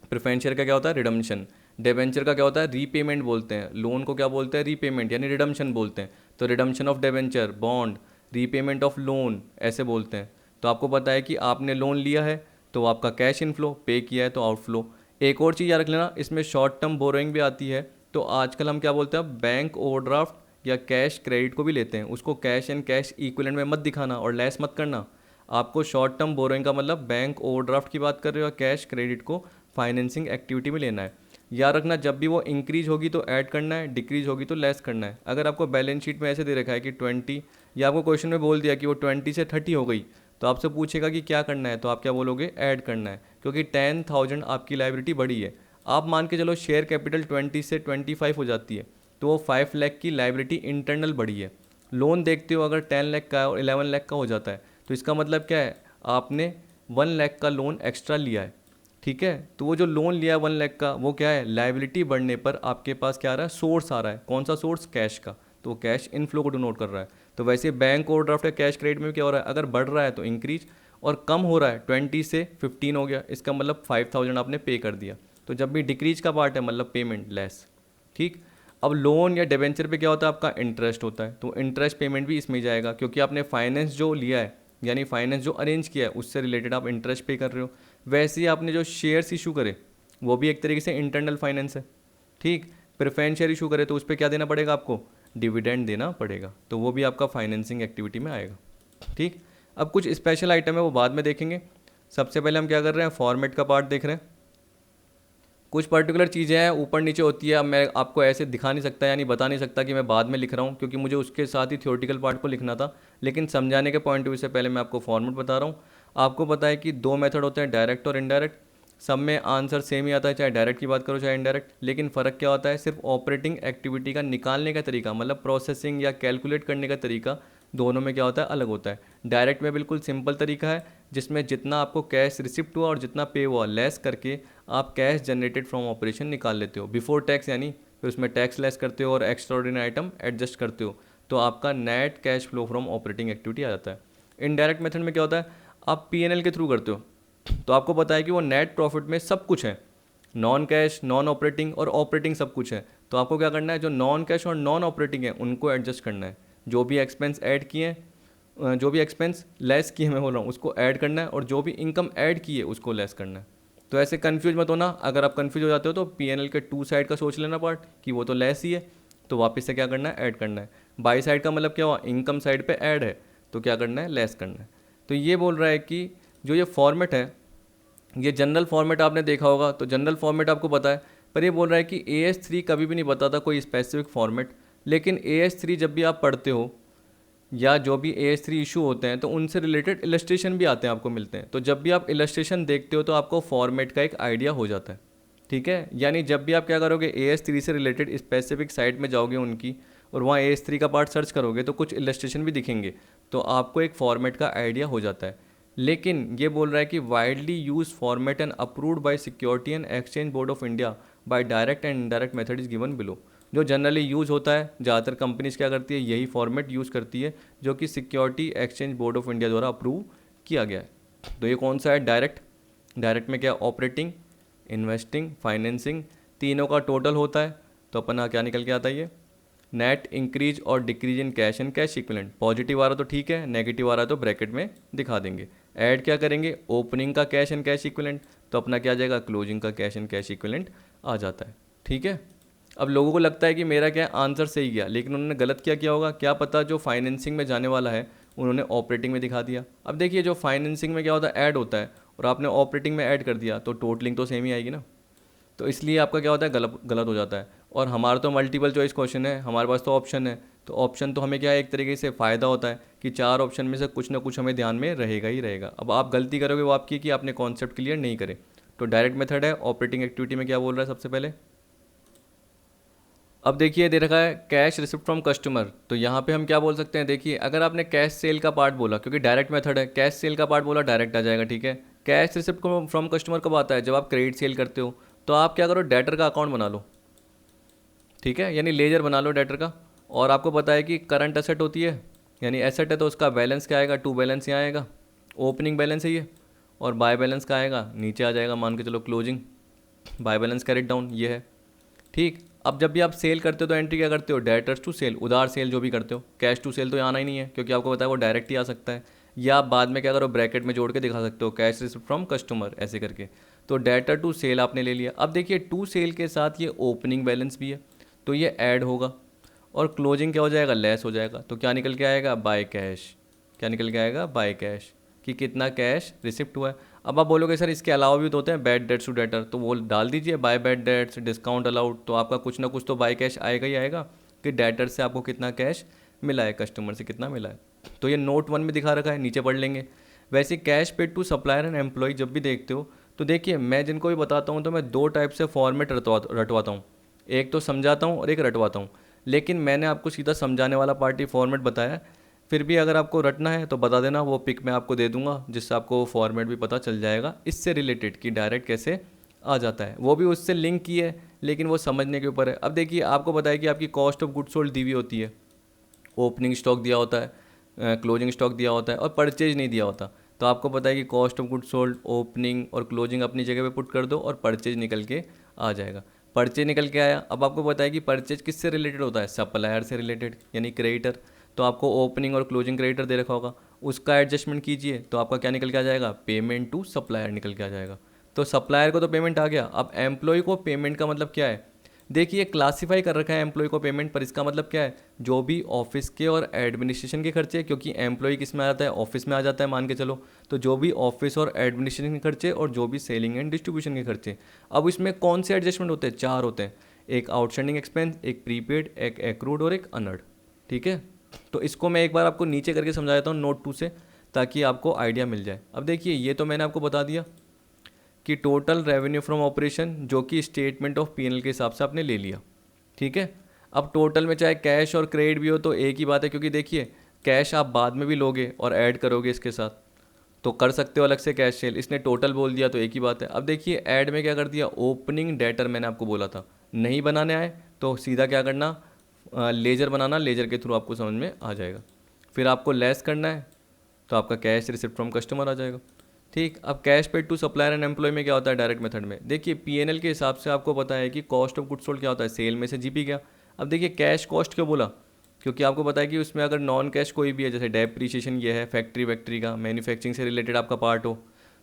प्रेफरेंस शेयर का क्या होता है, रिडम्पशन। डिबेंचर का क्या होता है, रीपेमेंट बोलते हैं। लोन को क्या बोलते हैं, रीपेमेंट, यानी रिडम्पशन बोलते हैं। तो redemption of debenture, bond, repayment of loan, ऐसे बोलते हैं। तो आपको पता है कि आपने लोन लिया है तो आपका कैश इनफ्लो, पे किया है तो आउटफ्लो। एक और चीज़ याद रख लेना, इसमें शॉर्ट टर्म बोरोइंग भी आती है। तो आजकल हम क्या बोलते हैं, बैंक ओवरड्राफ्ट या कैश क्रेडिट को भी लेते हैं। उसको कैश एंड कैश इक्विवेलेंट में मत दिखाना और लेस मत करना। आपको शॉर्ट टर्म बोरोइंग का मतलब बैंक ओवरड्राफ्ट की बात कर रहे हो या कैश क्रेडिट को फाइनेंसिंग एक्टिविटी में लेना है। याद रखना, जब भी वो इंक्रीज होगी तो ऐड करना है, डिक्रीज होगी तो लेस करना है। अगर आपको बैलेंस शीट में ऐसे दे रखा है कि 20, या आपको क्वेश्चन में बोल दिया कि वो 20 से 30 हो गई, तो आपसे पूछेगा कि क्या करना है, तो आप क्या बोलोगे, ऐड करना है, क्योंकि 10,000 आपकी लाइबिलिटी बढ़ी है। आप मान के चलो शेयर कैपिटल 20 से 25 हो जाती है, तो वो 5 लाख की लाइबिलिटी इंटरनल बढ़ी है। लोन देखते हो अगर 10 लाख का और 11 लाख का हो जाता है, तो इसका मतलब क्या है, आपने 1 लाख का लोन एक्स्ट्रा लिया है, ठीक है। तो वो जो लोन लिया है 1 लाख का, वो क्या है, लाइबिलिटी बढ़ने पर आपके पास क्या आ रहा है, सोर्स आ रहा है। कौन सा सोर्स, कैश का, तो कैश इनफ्लो को डिनोट कर रहा है। तो वैसे बैंक ओवरड्राफ्ट या कैश क्रेडिट में क्या हो रहा है, अगर बढ़ रहा है तो इंक्रीज, और कम हो रहा है 20 से 15 हो गया, इसका मतलब 5,000 आपने पे कर दिया। तो जब भी डिक्रीज का पार्ट है मतलब पेमेंट लेस, ठीक। अब लोन या डिबेंचर पे क्या होता है, आपका इंटरेस्ट होता है, तो इंटरेस्ट पेमेंट भी इसमें जाएगा, क्योंकि आपने फाइनेंस जो लिया है, यानी फाइनेंस जो अरेंज किया है, उससे रिलेटेड आप इंटरेस्ट पे कर रहे हो। वैसे ही आपने जो शेयर्स इशू करे, वो भी एक तरीके से इंटरनल फाइनेंस है, ठीक। प्रेफरेंस शेयर इशू करे तो उस पर क्या देना पड़ेगा आपको, डिविडेंड देना पड़ेगा, तो वो भी आपका फाइनेंसिंग एक्टिविटी में आएगा, ठीक। अब कुछ स्पेशल आइटम है वो बाद में देखेंगे। सबसे पहले हम क्या कर रहे हैं, फॉर्मेट का पार्ट देख रहे हैं। कुछ पर्टिकुलर चीज़ें हैं ऊपर नीचे होती है, अब मैं आपको ऐसे दिखा नहीं सकता, यानी बता नहीं सकता कि मैं बाद में लिख रहा हूँ, क्योंकि मुझे उसके साथ ही थ्योरेटिकल पार्ट को लिखना था। लेकिन समझाने के पॉइंट ऑफ व्यू से पहले मैं आपको फॉर्मेट बता रहा हूँ। आपको पता है कि दो मेथड होते हैं, डायरेक्ट और इनडायरेक्ट। सब में आंसर सेम ही आता है, चाहे डायरेक्ट की बात करो चाहे इनडायरेक्ट। लेकिन फ़र्क क्या होता है, सिर्फ ऑपरेटिंग एक्टिविटी का निकालने का तरीका, मतलब प्रोसेसिंग या कैलकुलेट करने का तरीका, दोनों में क्या होता है, अलग होता है। डायरेक्ट में बिल्कुल सिंपल तरीका है, जिसमें जितना आपको कैश रिसिप्ट हुआ और जितना पे हुआ लेस करके आप कैश जनरेटेड फ्रॉम ऑपरेशन निकाल लेते हो बिफोर टैक्स, यानी फिर उसमें टैक्स लेस करते हो और एक्स्ट्राऑर्डिनरी आइटम एडजस्ट करते हो, तो आपका net cash flow from operating activity आ जाता है। इनडायरेक्ट मेथड में क्या होता है, आप पीएनएल के थ्रू करते हो, तो आपको पता है कि वो नेट प्रॉफिट में सब कुछ है, नॉन कैश, नॉन ऑपरेटिंग और ऑपरेटिंग सब कुछ है। तो आपको क्या करना है, जो नॉन कैश और नॉन ऑपरेटिंग है उनको एडजस्ट करना है। जो भी एक्सपेंस ऐड किए हैं, जो भी एक्सपेंस लेस किए मैं बोल रहा हूँ, उसको ऐड करना है, और जो भी इनकम ऐड की है उसको लेस करना है। तो ऐसे कंफ्यूज मत होना। अगर आप कंफ्यूज हो जाते हो तो पीएनएल के टू साइड का सोच लेना पार्ट, कि वो तो लेस ही है, तो वापस से क्या करना है, ऐड करना है। बाई साइड का मतलब क्या हुआ, इनकम साइड पे ऐड है, तो क्या करना है, लेस करना है। तो ये बोल रहा है कि जो ये फॉर्मेट है, ये जनरल फॉर्मेट आपने देखा होगा, तो जनरल फॉर्मेट आपको पता है, पर ये बोल रहा है कि AS3 कभी भी नहीं बताता कोई स्पेसिफिक फॉर्मेट। लेकिन AS3 जब भी आप पढ़ते हो या जो भी AS3 इशू होते हैं तो उनसे रिलेटेड इलस्ट्रेशन भी आते हैं, आपको मिलते हैं। तो जब भी आप इलस्ट्रेशन देखते हो तो आपको फॉर्मेट का एक आइडिया हो जाता है, ठीक है। यानी जब भी आप क्या करोगे, AS3 से रिलेटेड स्पेसिफिक साइट में जाओगे उनकी, और वहाँ AS3 का पार्ट सर्च करोगे तो कुछ इलस्ट्रेशन भी दिखेंगे, तो आपको एक फॉर्मेट का आइडिया हो जाता है। लेकिन ये बोल रहा है कि widely use format and approved by security and exchange board of India by direct and indirect method is given below. जो जनरली यूज़ होता है, ज़्यादातर कंपनीज क्या करती है, यही फॉर्मेट यूज़ करती है जो कि security exchange board of India द्वारा अप्रूव किया गया है। तो ये कौन सा है, डायरेक्ट। डायरेक्ट में क्या, ऑपरेटिंग, इन्वेस्टिंग, फाइनेंसिंग, तीनों का टोटल होता है। तो अपना क्या निकल के आता है, ये नेट इंक्रीज और decrease in cash and cash equivalent. Positive आ रहा तो ठीक है, नेगेटिव आ रहा तो ब्रैकेट में दिखा देंगे। ऐड क्या करेंगे, ओपनिंग का कैश एंड कैश इक्विवेलेंट, तो अपना क्या आ जाएगा, क्लोजिंग का कैश एंड कैश इक्विवेलेंट आ जाता है, ठीक है। अब लोगों को लगता है कि मेरा क्या आंसर सही गया, लेकिन उन्होंने गलत क्या किया होगा, क्या पता जो फाइनेंसिंग में जाने वाला है उन्होंने ऑपरेटिंग में दिखा दिया। अब देखिए जो फाइनेंसिंग में क्या होता है, ऐड होता है, और आपने ऑपरेटिंग में ऐड कर दिया तो टोटलिंग तो सेम ही आएगी ना। तो इसलिए आपका क्या होता है, गलत गलत हो जाता है। और हमारा तो मल्टीपल चॉइस क्वेश्चन है, हमारे पास तो ऑप्शन है, तो ऑप्शन तो हमें क्या है, एक तरीके से फ़ायदा होता है कि 4 ऑप्शन में से कुछ ना कुछ हमें ध्यान में रहेगा ही रहेगा। अब आप गलती करोगे वो आपकी कि आपने कॉन्सेप्ट क्लियर नहीं करे। तो डायरेक्ट मेथड है, ऑपरेटिंग एक्टिविटी में क्या बोल रहा है सबसे पहले। अब देखिए दे रखा है कैश रिसिप्ट फ्रॉम कस्टमर, तो यहाँ पे हम क्या बोल सकते हैं, देखिए अगर आपने कैश सेल का पार्ट बोला, क्योंकि डायरेक्ट मेथड है, कैश सेल का पार्ट बोला डायरेक्ट आ जाएगा, ठीक है। कैश रिसिप्ट फ्रॉम कस्टमर कब आता है, जब आप क्रेडिट सेल करते हो, तो आप क्या करो, डेटर का अकाउंट बना लो, ठीक है, यानी लेजर बना लो डेटर का। और आपको पता है कि करंट एसेट होती है, यानी एसेट है तो उसका बैलेंस क्या आएगा, टू बैलेंस यहाँ आएगा, ओपनिंग बैलेंस है ये, और बाय बैलेंस का आएगा नीचे आ जाएगा, मान के चलो closing, by balance carried down, ये है, ठीक। अब जब भी आप सेल करते हो तो एंट्री क्या करते हो, डेटर्स टू सेल, उधार सेल जो भी करते हो, कैश टू सेल तो आना ही नहीं है, क्योंकि आपको पता है वो डायरेक्ट ही आ सकता है। या आप बाद में क्या करो, ब्रैकेट में जोड़ के दिखा सकते हो, कैश रिसिप्ट फ्रॉम कस्टमर ऐसे करके। तो डेटर टू सेल आपने ले लिया। अब देखिए टू सेल के साथ ये ओपनिंग बैलेंस भी है, तो ये ऐड होगा, और क्लोजिंग क्या हो जाएगा, लेस हो जाएगा। तो क्या निकल के आएगा, बाय कैश। क्या निकल के आएगा, बाय कैश, कि कितना कैश रिसिप्ट हुआ है। अब आप बोलोगे सर इसके अलावा भी तो होते हैं बैड डेट्स टू डेटर, तो वो डाल दीजिए, by bad debts, discount allowed, तो आपका कुछ ना कुछ तो बाय कैश आएगा ही आएगा, कि डेटर से आपको कितना कैश मिला है, कस्टमर से कितना मिला है। तो ये नोट 1 में दिखा रखा है, नीचे पढ़ लेंगे। वैसे cash paid to supplier and employ जब भी देखते हो तो देखिए, मैं जिनको भी बताता हूँ तो मैं 2 टाइप से फॉर्मेट रटवाता हूँ, एक तो समझाता हूँ और एक रटवाता हूँ। लेकिन मैंने आपको सीधा समझाने वाला पार्ट ही फॉर्मेट बताया है। फिर भी अगर आपको रटना है तो बता देना, वो पिक मैं आपको दे दूंगा, जिससे आपको वो फॉर्मेट भी पता चल जाएगा इससे रिलेटेड कि डायरेक्ट कैसे आ जाता है। वो भी उससे लिंक की है, लेकिन वो समझने के ऊपर है। अब देखिए आपको बताया कि आपकी कॉस्ट ऑफ गुड्स सोल्ड दी हुई होती है, ओपनिंग स्टॉक दिया होता है, क्लोजिंग स्टॉक दिया होता है, और परचेज नहीं दिया होता। तो आपको पता है कि cost of goods sold, opening और क्लोजिंग अपनी जगह पे पुट कर दो और परचेज निकल के आ जाएगा। परचेज निकल के आया। अब आपको पता है कि परचेज किससे रिलेटेड होता है, सप्लायर से रिलेटेड, यानी क्रेडिटर। तो आपको ओपनिंग और क्लोजिंग क्रेडिटर दे रखा होगा, उसका एडजस्टमेंट कीजिए, तो आपका क्या निकल के आ जाएगा, पेमेंट टू सप्लायर निकल के आ जाएगा। तो सप्लायर को तो पेमेंट आ गया। अब एम्प्लॉय को पेमेंट का मतलब क्या है, देखिए क्लासीफाई कर रखा है एम्प्लॉय को पेमेंट पर, इसका मतलब क्या है, जो भी ऑफिस के और एडमिनिस्ट्रेशन के खर्चे, क्योंकि एम्प्लॉय किस में आ जाता है, ऑफिस में आ जाता है मान के चलो, तो जो भी ऑफिस और एडमिनिस्ट्रेशन के खर्चे और जो भी सेलिंग एंड डिस्ट्रीब्यूशन के खर्चे। अब इसमें कौन से एडजस्टमेंट होते हैं, 4 होते हैं, एक आउटस्टैंडिंग एक्सपेंस, एक प्रीपेड, एक एक्रूड और एक अनर्ड, ठीक है। तो इसको मैं एक बार आपको नीचे करके समझा देता हूँ नोट 2 से, ताकि आपको आइडिया मिल जाए। अब देखिए ये तो मैंने आपको बता दिया कि टोटल रेवेन्यू फ्रॉम ऑपरेशन, जो कि स्टेटमेंट ऑफ P&L के हिसाब से आपने ले लिया, ठीक है। अब टोटल में चाहे कैश और क्रेडिट भी हो तो एक ही बात है, क्योंकि देखिए कैश आप बाद में भी लोगे और ऐड करोगे इसके साथ, तो कर सकते हो अलग से कैश सेल। इसने टोटल बोल दिया तो एक ही बात है। अब देखिए ऐड में क्या कर दिया, ओपनिंग डेटर मैंने आपको बोला था, नहीं बनाने आए तो सीधा क्या करना, लेजर बनाना, लेजर के थ्रू आपको समझ में आ जाएगा। फिर आपको लेस करना है तो आपका कैश रिसिप्ट फ्रॉम कस्टमर आ जाएगा, ठीक। अब cash paid to supplier and employ में क्या होता है, डायरेक्ट मेथड में देखिए P&L के हिसाब से आपको पता है कि कॉस्ट ऑफ गुड्स सोल्ड क्या होता है, सेल में से GP गया। अब देखिए कैश कॉस्ट क्यों बोला, क्योंकि आपको पता है कि उसमें अगर नॉन कैश कोई भी है, जैसे डेप्रीशिएशन ये है, फैक्ट्री वैक्ट्री का, मैन्युफैक्चरिंग से रिलेटेड आपका पार्ट हो,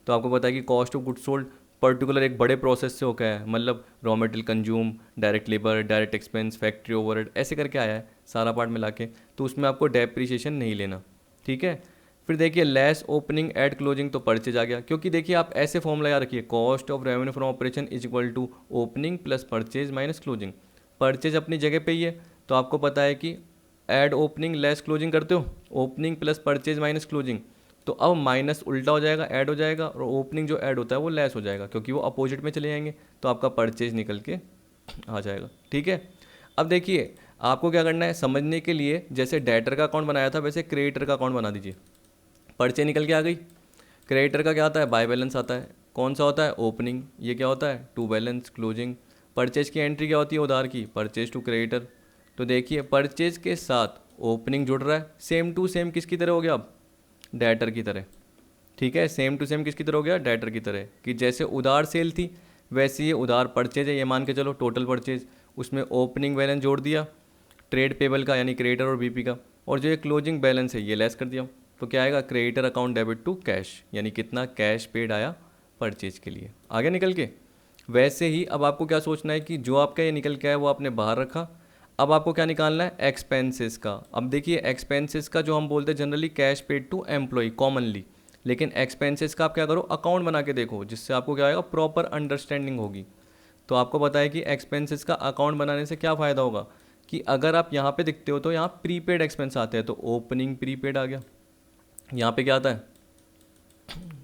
तो आपको पता है कि cost of goods sold particular एक बड़े प्रोसेस से होकर है, मतलब raw material consume, direct labour, direct expense, factory overhead, ऐसे करके आया है सारा पार्ट मिला के, तो उसमें आपको डेप्रीशिएशन नहीं लेना, ठीक है। फिर देखिए लेस ओपनिंग एड क्लोजिंग, तो परचेज आ गया, क्योंकि देखिए आप ऐसे फॉर्मूला याद रखिए, cost of revenue from operation is equal to opening plus purchase minus closing. Purchase अपनी जगह पे ही है, तो आपको पता है कि ऐड ओपनिंग लेस क्लोजिंग करते हो, opening plus purchase minus closing. तो अब माइनस उल्टा हो जाएगा, ऐड हो जाएगा, और ओपनिंग जो ऐड होता है वो लेस हो जाएगा क्योंकि वो अपोजिट में चले जाएंगे, तो आपका परचेज निकल के आ जाएगा। ठीक है, अब देखिए आपको क्या करना है समझने के लिए, जैसे डेटर का अकाउंट बनाया था वैसे क्रेडिटर का अकाउंट बना दीजिए। परचेज निकल के आ गई, क्रेडिटर का क्या आता है, बाय बैलेंस आता है, कौन सा होता है, ओपनिंग, ये क्या होता है, टू बैलेंस क्लोजिंग। परचेज की एंट्री क्या होती है, उधार की, परचेज टू क्रेडिटर। तो देखिए परचेज के साथ ओपनिंग जुड़ रहा है, सेम टू सेम किसकी तरह हो गया, अब डेटर की तरह। ठीक है, सेम टू सेम किसकी तरह हो गया, डेटर की तरह, कि जैसे उधार सेल थी वैसे ये उधार परचेज है, ये मान के चलो टोटल परचेज, उसमें ओपनिंग बैलेंस जोड़ दिया ट्रेड पेबल का यानी क्रेडिटर और बीपी का, और जो ये क्लोजिंग बैलेंस है ये लेस कर दिया। तो क्या आएगा, creditor account debit to cash, यानी कितना कैश पेड आया परचेज के लिए, आगे निकल के। वैसे ही अब आपको क्या सोचना है कि जो आपका ये निकल के आया वो आपने बाहर रखा, अब आपको क्या निकालना है, एक्सपेंसेस का। अब देखिए एक्सपेंसेस का जो हम बोलते हैं generally cash paid to employ commonly, लेकिन एक्सपेंसेस का आप क्या करो, अकाउंट बना के देखो, जिससे आपको क्या आएगा, प्रॉपर अंडरस्टैंडिंग होगी। तो आपको पता है कि एक्सपेंसेस का अकाउंट बनाने से क्या फ़ायदा होगा, कि अगर आप यहाँ पे दिखते हो तो यहाँ प्रीपेड एक्सपेंस आते हैं, तो ओपनिंग प्रीपेड आ गया, यहाँ पे क्या आता है,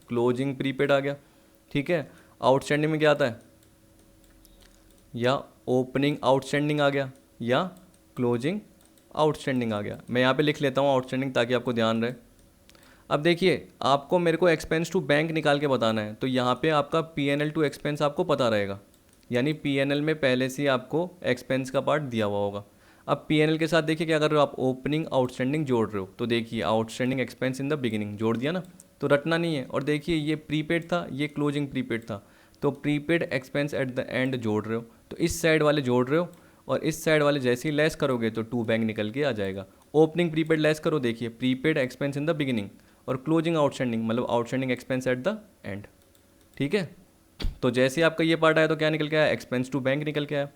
क्लोजिंग प्रीपेड आ गया। ठीक है, आउटस्टैंडिंग में क्या आता है, या ओपनिंग आउटस्टैंडिंग आ गया, या क्लोजिंग आउटस्टैंडिंग आ गया। मैं यहाँ पे लिख लेता हूँ आउटस्टैंडिंग ताकि आपको ध्यान रहे। अब देखिए आपको मेरे को एक्सपेंस टू बैंक निकाल के बताना है, तो यहाँ पे आपका पीएनएल टू एक्सपेंस आपको पता रहेगा, यानी पीएनएल में पहले से ही आपको एक्सपेंस का पार्ट दिया हुआ होगा। अब पीएनएल के साथ देखिए क्या कर रहे हो आप, ओपनिंग आउटस्टैंडिंग जोड़ रहे हो, तो देखिए outstanding expense in the beginning जोड़ दिया ना, तो रटना नहीं है। और देखिए ये प्रीपेड था, ये क्लोजिंग प्रीपेड था, तो prepaid expense eight the and जोड़ रहे हो, तो इस साइड वाले जोड़ रहे हो, और इस साइड वाले जैसे ही लेस करोगे तो टू बैंक निकल के आ जाएगा। ओपनिंग प्रीपेड लेस करो, देखिए prepaid expense in the beginning, और क्लोजिंग आउटस्टैंडिंग मतलब outstanding expense eight the and. ठीक है, तो जैसे ही आपका ये पार्ट आया तो क्या निकल के आया, एक्सपेंस टू बैंक निकल के आया।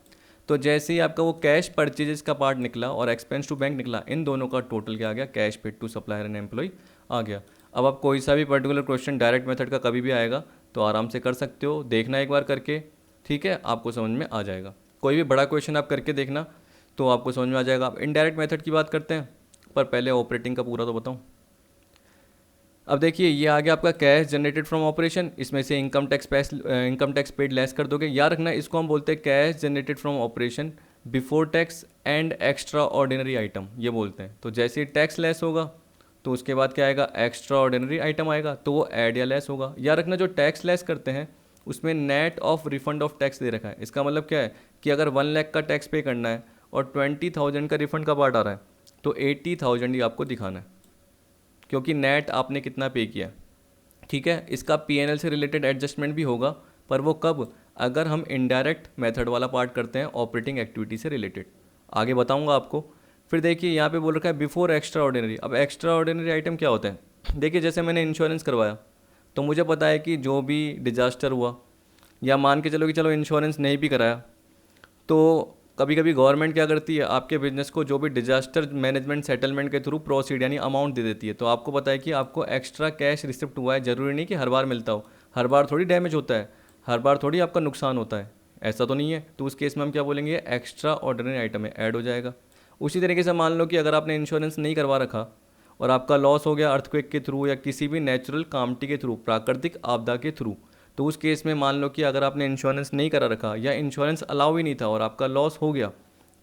तो जैसे ही आपका वो कैश परचेजेस का पार्ट निकला और एक्सपेंस टू बैंक निकला, इन दोनों का टोटल क्या आ गया, cash paid to supplier and employ आ गया। अब आप कोई सा भी पर्टिकुलर क्वेश्चन डायरेक्ट मेथड का कभी भी आएगा तो आराम से कर सकते हो, देखना एक बार करके। ठीक है, आपको समझ में आ जाएगा। कोई भी बड़ा क्वेश्चन आप करके देखना तो आपको समझ में आ जाएगा। आप इनडायरेक्ट मेथड की बात करते हैं, पर पहले ऑपरेटिंग का पूरा तो बताऊँ। अब देखिए ये आ गया आपका कैश जनरेटेड फ्रॉम ऑपरेशन, इसमें से इनकम टैक्स पेड लेस कर दोगे। याद रखना इसको हम बोलते हैं cash generated from operation before tax and extraordinary item, ये बोलते हैं। तो जैसे ही टैक्स लेस होगा तो उसके बाद क्या आएगा, एक्स्ट्रा ऑर्डिनरी आइटम आएगा, तो वो ऐड या लेस होगा। याद रखना जो टैक्स लेस करते हैं उसमें net of refund of tax दे रखा है। इसका मतलब क्या है कि अगर 1 लाख का टैक्स पे करना है और 20,000 का रिफंड का पार्ट आ रहा है तो 80,000 ही आपको दिखाना है, क्योंकि नेट आपने कितना पे किया। ठीक है, इसका पीएनएल से रिलेटेड एडजस्टमेंट भी होगा, पर वो कब, अगर हम इनडायरेक्ट मेथड वाला पार्ट करते हैं ऑपरेटिंग एक्टिविटी से रिलेटेड, आगे बताऊंगा आपको। फिर देखिए यहाँ पे बोल रखा है बिफोर एक्स्ट्रा ऑर्डिनरी। अब एक्स्ट्रा ऑर्डिनरी आइटम क्या होता है, देखिए जैसे मैंने इंश्योरेंस करवाया तो मुझे पता है कि जो भी डिजास्टर हुआ, या मान के चलो कि चलो इंश्योरेंस नहीं भी कराया, तो कभी कभी गवर्नमेंट क्या करती है, आपके बिजनेस को जो भी डिजास्टर मैनेजमेंट सेटलमेंट के थ्रू प्रोसीड यानी अमाउंट दे देती है। तो आपको पता है कि आपको एक्स्ट्रा कैश रिसिप्ट हुआ है, ज़रूरी नहीं कि हर बार मिलता हो, हर बार थोड़ी डैमेज होता है, हर बार थोड़ी आपका नुकसान होता है, ऐसा तो नहीं है। तो उस केस में हम क्या बोलेंगे, एक्स्ट्रा ऑर्डिनरी आइटम है, ऐड हो जाएगा। उसी तरीके से मान लो कि अगर आपने इंश्योरेंस नहीं करवा रखा और आपका लॉस हो गया अर्थक्वेक के थ्रू या किसी भी नेचुरल कामटी के थ्रू, प्राकृतिक आपदा के थ्रू, तो उस केस में मान लो कि अगर आपने इंश्योरेंस नहीं करा रखा या इंश्योरेंस अलाउ ही नहीं था और आपका लॉस हो गया,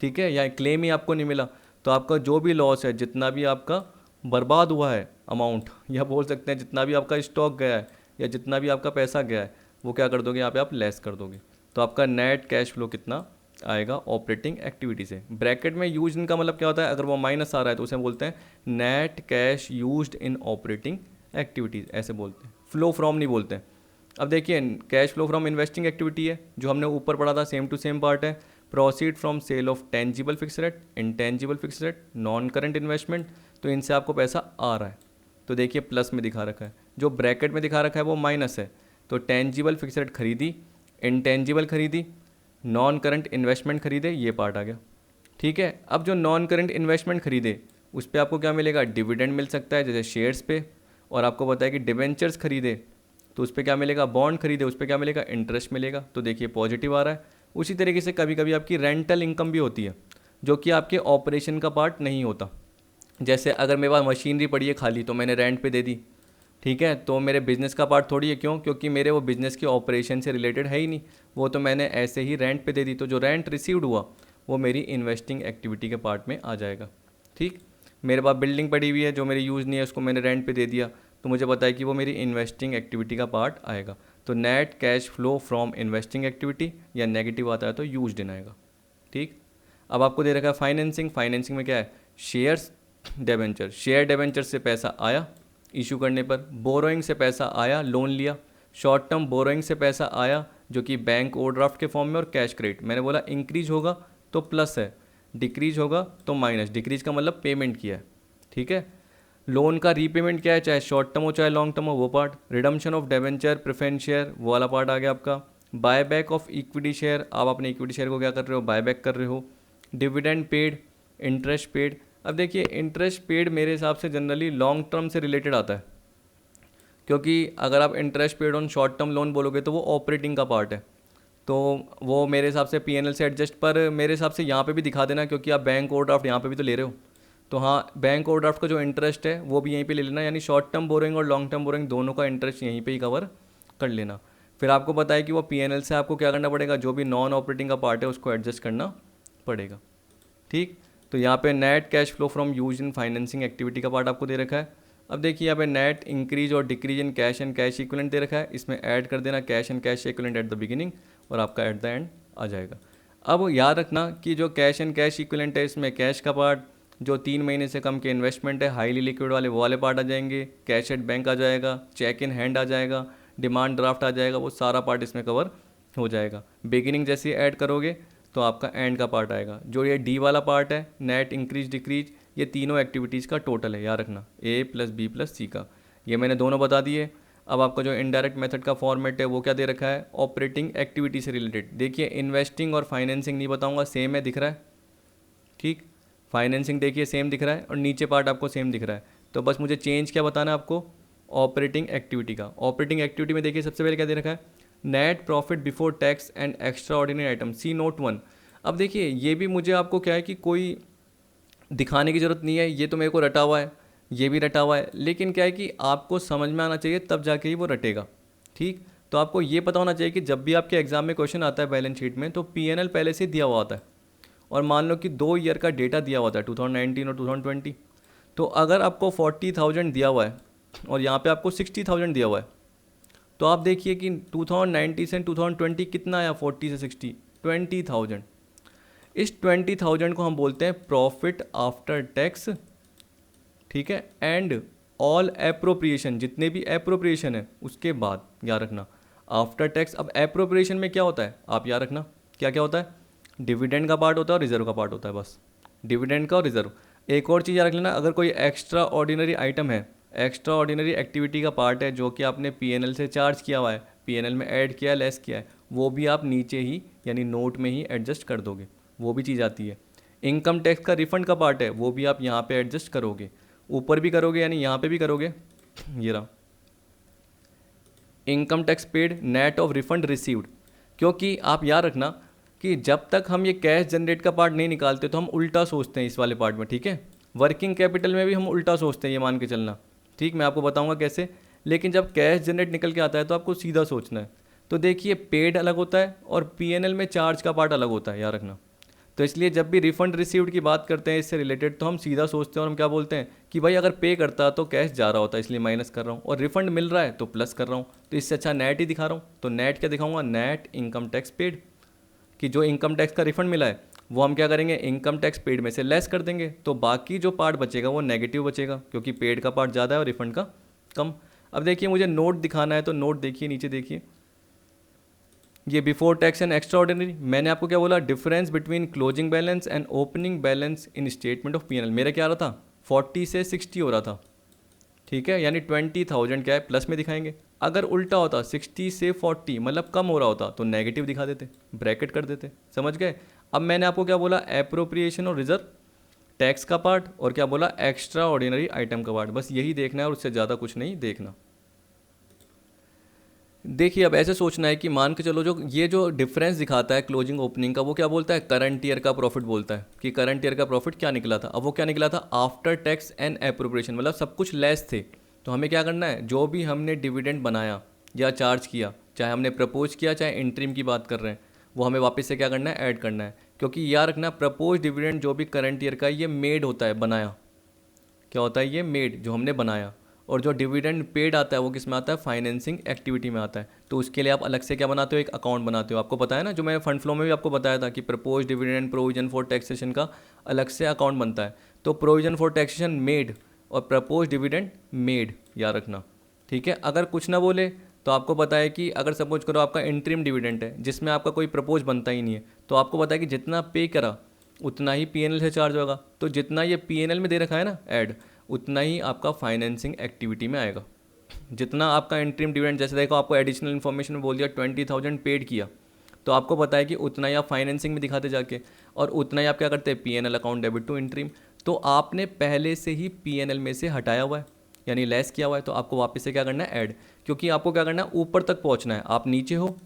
ठीक है, या क्लेम ही आपको नहीं मिला, तो आपका जो भी लॉस है, जितना भी आपका बर्बाद हुआ है अमाउंट, या बोल सकते हैं जितना भी आपका स्टॉक गया है या जितना भी आपका पैसा गया है, वो क्या कर दोगे, यहाँ पे आप लेस कर दोगे। तो आपका नेट कैश फ्लो कितना आएगा ऑपरेटिंग एक्टिविटी से। ब्रैकेट में यूज इनका मतलब क्या होता है, अगर वो माइनस आ रहा है तो उसे बोलते हैं net cash used in operating activities, ऐसे बोलते हैं, फ्लो फ्रॉम नहीं बोलते हैं। अब देखिए cash flow from investing activity है जो हमने ऊपर पढ़ा था, सेम टू सेम पार्ट है। Proceed from sale of tangible fixed asset, intangible fixed asset, non current investment, तो इनसे आपको पैसा आ रहा है, तो देखिए प्लस में दिखा रखा है, जो ब्रैकेट में दिखा रखा है वो माइनस है। तो टेंजिबल फिक्स्ड एसेट खरीदी, इंटेंजिबल खरीदी, नॉन करंट इन्वेस्टमेंट खरीदे, ये पार्ट आ गया। ठीक है, अब जो नॉन करंट इन्वेस्टमेंट खरीदे उस पर आपको क्या मिलेगा, डिविडेंड मिल सकता है जैसे शेयर्स पे, और आपको पता है कि डिबेंचर्स खरीदे तो उस पर क्या मिलेगा, बॉन्ड खरीदे उस पर क्या मिलेगा, इंटरेस्ट मिलेगा, तो देखिए पॉजिटिव आ रहा है। उसी तरीके से कभी कभी आपकी रेंटल इनकम भी होती है, जो कि आपके ऑपरेशन का पार्ट नहीं होता। जैसे अगर मेरे पास मशीनरी पड़ी है खाली तो मैंने रेंट पे दे दी, ठीक है, तो मेरे बिज़नेस का पार्ट थोड़ी है। क्यों? क्योंकि मेरे वो बिज़नेस के ऑपरेशन से रिलेटेड है ही नहीं, वो तो मैंने ऐसे ही रेंट पे दे दी। तो जो रेंट रिसीव्ड हुआ वो मेरी इन्वेस्टिंग एक्टिविटी के पार्ट में आ जाएगा। ठीक, मेरे पास बिल्डिंग पड़ी हुई है जो मेरी यूज़ नहीं है, उसको मैंने रेंट पे दे दिया, तो मुझे पता है कि वो मेरी इन्वेस्टिंग एक्टिविटी का पार्ट आएगा। तो net cash flow from investing activity, या नेगेटिव आता है तो यूज्ड इन आएगा। ठीक, अब आपको दे रखा है फाइनेंसिंग। फाइनेंसिंग में क्या है? Shares, debenture. शेयर डिबेंचर से पैसा आया इशू करने पर, बोरोइंग से पैसा आया, लोन लिया, शॉर्ट टर्म बोरोइंग से पैसा आया जो कि बैंक ओवरड्राफ्ट के फॉर्म में, और कैश क्रेडिट। मैंने बोला इंक्रीज होगा तो प्लस है, डिक्रीज होगा तो माइनस। डिक्रीज का मतलब पेमेंट किया है, ठीक है। लोन का रीपेमेंट क्या है, चाहे शॉर्ट टर्म हो चाहे लॉन्ग टर्म हो, वो part. Redemption of debenture, preference share, वो वाला पार्ट आ गया आपका। Buy back of equity share, आप अपने इक्विटी शेयर को क्या कर रहे हो? बाय बैक कर रहे हो। Dividend paid, interest paid. अब देखिए इंटरेस्ट पेड मेरे हिसाब से जनरली लॉन्ग टर्म से रिलेटेड आता है, क्योंकि अगर आप interest paid on short term loan बोलोगे तो वो ऑपरेटिंग का पार्ट है, तो वो मेरे हिसाब से पीएनएल से एडजस्ट। पर मेरे हिसाब से यहाँ पे भी दिखा देना, क्योंकि आप बैंक ओवरड्राफ्ट यहाँ पे भी तो ले रहे हो, तो हाँ बैंक ओवरड्राफ्ट का जो इंटरेस्ट है वो भी यहीं पे ले लेना, यानी शॉर्ट टर्म बोरिंग और लॉन्ग टर्म बोरिंग दोनों का इंटरेस्ट यहीं पे ही कवर कर लेना। फिर आपको पता है कि वो पीएनएल से आपको क्या करना पड़ेगा, जो भी नॉन ऑपरेटिंग का पार्ट है उसको एडजस्ट करना पड़ेगा। ठीक, तो यहाँ पे net cash flow from use in financing activity का पार्ट आपको दे रखा है। अब देखिए यहाँ पे नेट इंक्रीज और decrease in cash and cash equivalent दे रखा है, इसमें ऐड कर देना cash and cash equivalent at the beginning, और आपका एट द एंड आ जाएगा। अब याद रखना कि जो कैश एंड कैश इक्विवेलेंट है, इसमें कैश का पार्ट, जो 3 महीने से कम के इन्वेस्टमेंट है, हाईली लिक्विड वाले, वो वाले पार्ट आ जाएंगे, कैश एट बैंक आ जाएगा, चेक इन हैंड आ जाएगा, डिमांड ड्राफ्ट आ जाएगा, वो सारा पार्ट इसमें कवर हो जाएगा। बिगिनिंग जैसे ही ऐड करोगे तो आपका एंड का पार्ट आएगा। जो ये डी वाला पार्ट है, नेट इंक्रीज डिक्रीज, ये तीनों एक्टिविटीज़ का टोटल है, याद रखना, ए प्लस बी प्लस सी का। ये मैंने दोनों बता दिए। अब आपका जो इनडायरेक्ट मेथड का फॉर्मेट है वो क्या दे रखा है, ऑपरेटिंग एक्टिविटी से रिलेटेड। देखिए इन्वेस्टिंग और फाइनेंसिंग नहीं बताऊंगा, सेम है, दिख रहा है। ठीक, फाइनेंसिंग देखिए सेम दिख रहा है और नीचे पार्ट आपको सेम दिख रहा है, तो बस मुझे चेंज क्या बताना है आपको, ऑपरेटिंग एक्टिविटी का। ऑपरेटिंग एक्टिविटी में देखिए सबसे पहले क्या दे रखा है, net profit before tax and extraordinary item, see note 1। अब देखिए ये भी मुझे आपको क्या है कि कोई दिखाने की ज़रूरत नहीं है, ये तो मेरे को रटा हुआ है, ये भी रटा हुआ है, लेकिन क्या है कि आपको समझ में आना चाहिए तब जाके ही वो रटेगा। ठीक, तो आपको ये पता होना चाहिए कि जब भी आपके एग्जाम में क्वेश्चन आता है बैलेंस शीट में, तो पीएनएल पहले से दिया हुआ होता है, और मान लो कि 2 ईयर का डेटा दिया हुआ था 2019 और 2020। तो अगर आपको 40,000 दिया हुआ है और यहाँ पे आपको 60,000 दिया हुआ है, तो आप देखिए कि 2019 से 2020 कितना आया, 40 से 60, 20,000। इस 20,000 को हम बोलते हैं प्रॉफिट आफ्टर टैक्स, ठीक है, एंड ऑल एप्रोप्रिएशन, जितने भी एप्रोप्रिएशन है उसके बाद, याद रखना आफ्टर टैक्स। अब एप्रोप्रिएशन में क्या होता है, आप याद रखना क्या क्या होता है, डिविडेंड का पार्ट होता है और रिजर्व का पार्ट होता है, बस डिविडेंड का और रिजर्व। एक और चीज़ याद रख लेना, अगर कोई एक्स्ट्रा ऑर्डिनरी आइटम है, एक्स्ट्रा ऑर्डिनरी एक्टिविटी का पार्ट है जो कि आपने पीएनएल से चार्ज किया हुआ है, पीएनएल में ऐड किया है, लेस किया है, वो भी आप नीचे ही यानी नोट में ही एडजस्ट कर दोगे, वो भी चीज़ आती है। इनकम टैक्स का रिफंड का पार्ट है, वो भी आप यहाँ पे एडजस्ट करोगे, ऊपर भी करोगे यानी यहाँ पे भी करोगे। ये रहा income tax paid net of refund received, क्योंकि आप याद रखना कि जब तक हम ये कैश जनरेट का पार्ट नहीं निकालते तो हम उल्टा सोचते हैं इस वाले पार्ट में, ठीक है। वर्किंग कैपिटल में भी हम उल्टा सोचते हैं, ये मान के चलना, ठीक, मैं आपको बताऊंगा कैसे। लेकिन जब कैश जनरेट निकल के आता है तो आपको सीधा सोचना है। तो देखिए पेड अलग होता है और पीएनएल में चार्ज का पार्ट अलग होता है, याद रखना। तो इसलिए जब भी रिफंड रिसीव्ड की बात करते हैं इससे रिलेटेड, तो हम सीधा सोचते हैं और हम क्या बोलते हैं कि भाई अगर पे करता तो कैश जा रहा होता, इसलिए माइनस कर रहा हूँ, और रिफंड मिल रहा है तो प्लस कर रहा हूँ, तो इससे अच्छा नेट ही दिखा रहा हूँ। तो नेट क्या दिखाऊंगा, नेट इनकम टैक्स पेड, कि जो इनकम टैक्स का रिफंड मिला है वो हम क्या करेंगे, इनकम टैक्स पेड में से लेस कर देंगे, तो बाकी जो पार्ट बचेगा वो नेगेटिव बचेगा, क्योंकि पेड का पार्ट ज़्यादा है और रिफंड का कम। अब देखिए मुझे नोट दिखाना है, तो नोट देखिए नीचे देखिए, ये before tax and extra ordinary. मैंने आपको क्या बोला, difference between closing balance and opening balance in statement of PNL. मेरा क्या आ रहा था, 40 से 60 हो रहा था, ठीक है, यानी 20,000 क्या है प्लस में दिखाएंगे। अगर उल्टा होता 60 से 40 मतलब कम हो रहा होता तो नेगेटिव दिखा देते, ब्रैकेट कर देते, समझ गए। अब मैंने आपको क्या बोला, एप्रोप्रिएशन और रिजर्व, टैक्स का पार्ट, और क्या बोला, एक्स्ट्रा ऑर्डिनरी आइटम का पार्ट, बस यही देखना है और उससे ज़्यादा कुछ नहीं देखना। देखिए अब ऐसे सोचना है कि मान के चलो जो ये जो डिफरेंस दिखाता है क्लोजिंग ओपनिंग का, वो क्या बोलता है, करंट ईयर का प्रॉफिट बोलता है कि करंट ईयर का प्रॉफिट क्या निकला था। अब वो क्या निकला था, आफ्टर टैक्स एंड एप्रोप्रिएशन, मतलब सब कुछ लेस थे। तो हमें क्या करना है, जो भी हमने डिविडेंड बनाया या चार्ज किया, चाहे हमने प्रपोज किया चाहे इंटरिम की बात कर रहे हैं, वो हमें वापस से क्या करना है, ऐड करना है। क्योंकि याद रखना प्रपोज डिविडेंड जो भी करंट ईयर का ये मेड होता है, बनाया क्या होता है, ये मेड जो हमने बनाया। और जो डिविडेंड पेड आता है वो किस में आता है, फाइनेंसिंग एक्टिविटी में आता है। तो उसके लिए आप अलग से क्या बनाते हो, एक अकाउंट बनाते हो। आपको पता है ना, जो मैं फंड फ्लो में भी आपको बताया था कि propose dividend provision for taxation का अलग से अकाउंट बनता है। तो प्रोविजन फॉर टैक्सेशन मेड और प्रपोज डिविडेंड मेड, याद रखना। ठीक है, अगर कुछ ना बोले तो आपको पता है कि अगर सपोज करो आपका इंटरिम डिविडेंड है जिसमें आपका कोई प्रपोज बनता ही नहीं है, तो आपको पता है कि जितना पे करा उतना ही पीएनएल से चार्ज होगा। तो जितना ये पीएनएल में दे रखा है ना ऐड, उतना ही आपका फाइनेंसिंग एक्टिविटी में आएगा। जितना आपका इंटरिम डिविडेंड, जैसे देखो आपको एडिशनल इन्फॉर्मेशन में बोल दिया 20,000 पेड किया, तो आपको पता है कि उतना ही आप फाइनेंसिंग में दिखाते जाके, और उतना ही आप क्या करते हैं, PNL account debit to interim. तो आपने पहले से ही पीएनएल में से हटाया हुआ है, यानी लेस किया हुआ है, तो आपको वापस से क्या करना है, ऐड। क्योंकि आपको क्या करना है, ऊपर तक पहुंचना है। आप नीचे हो,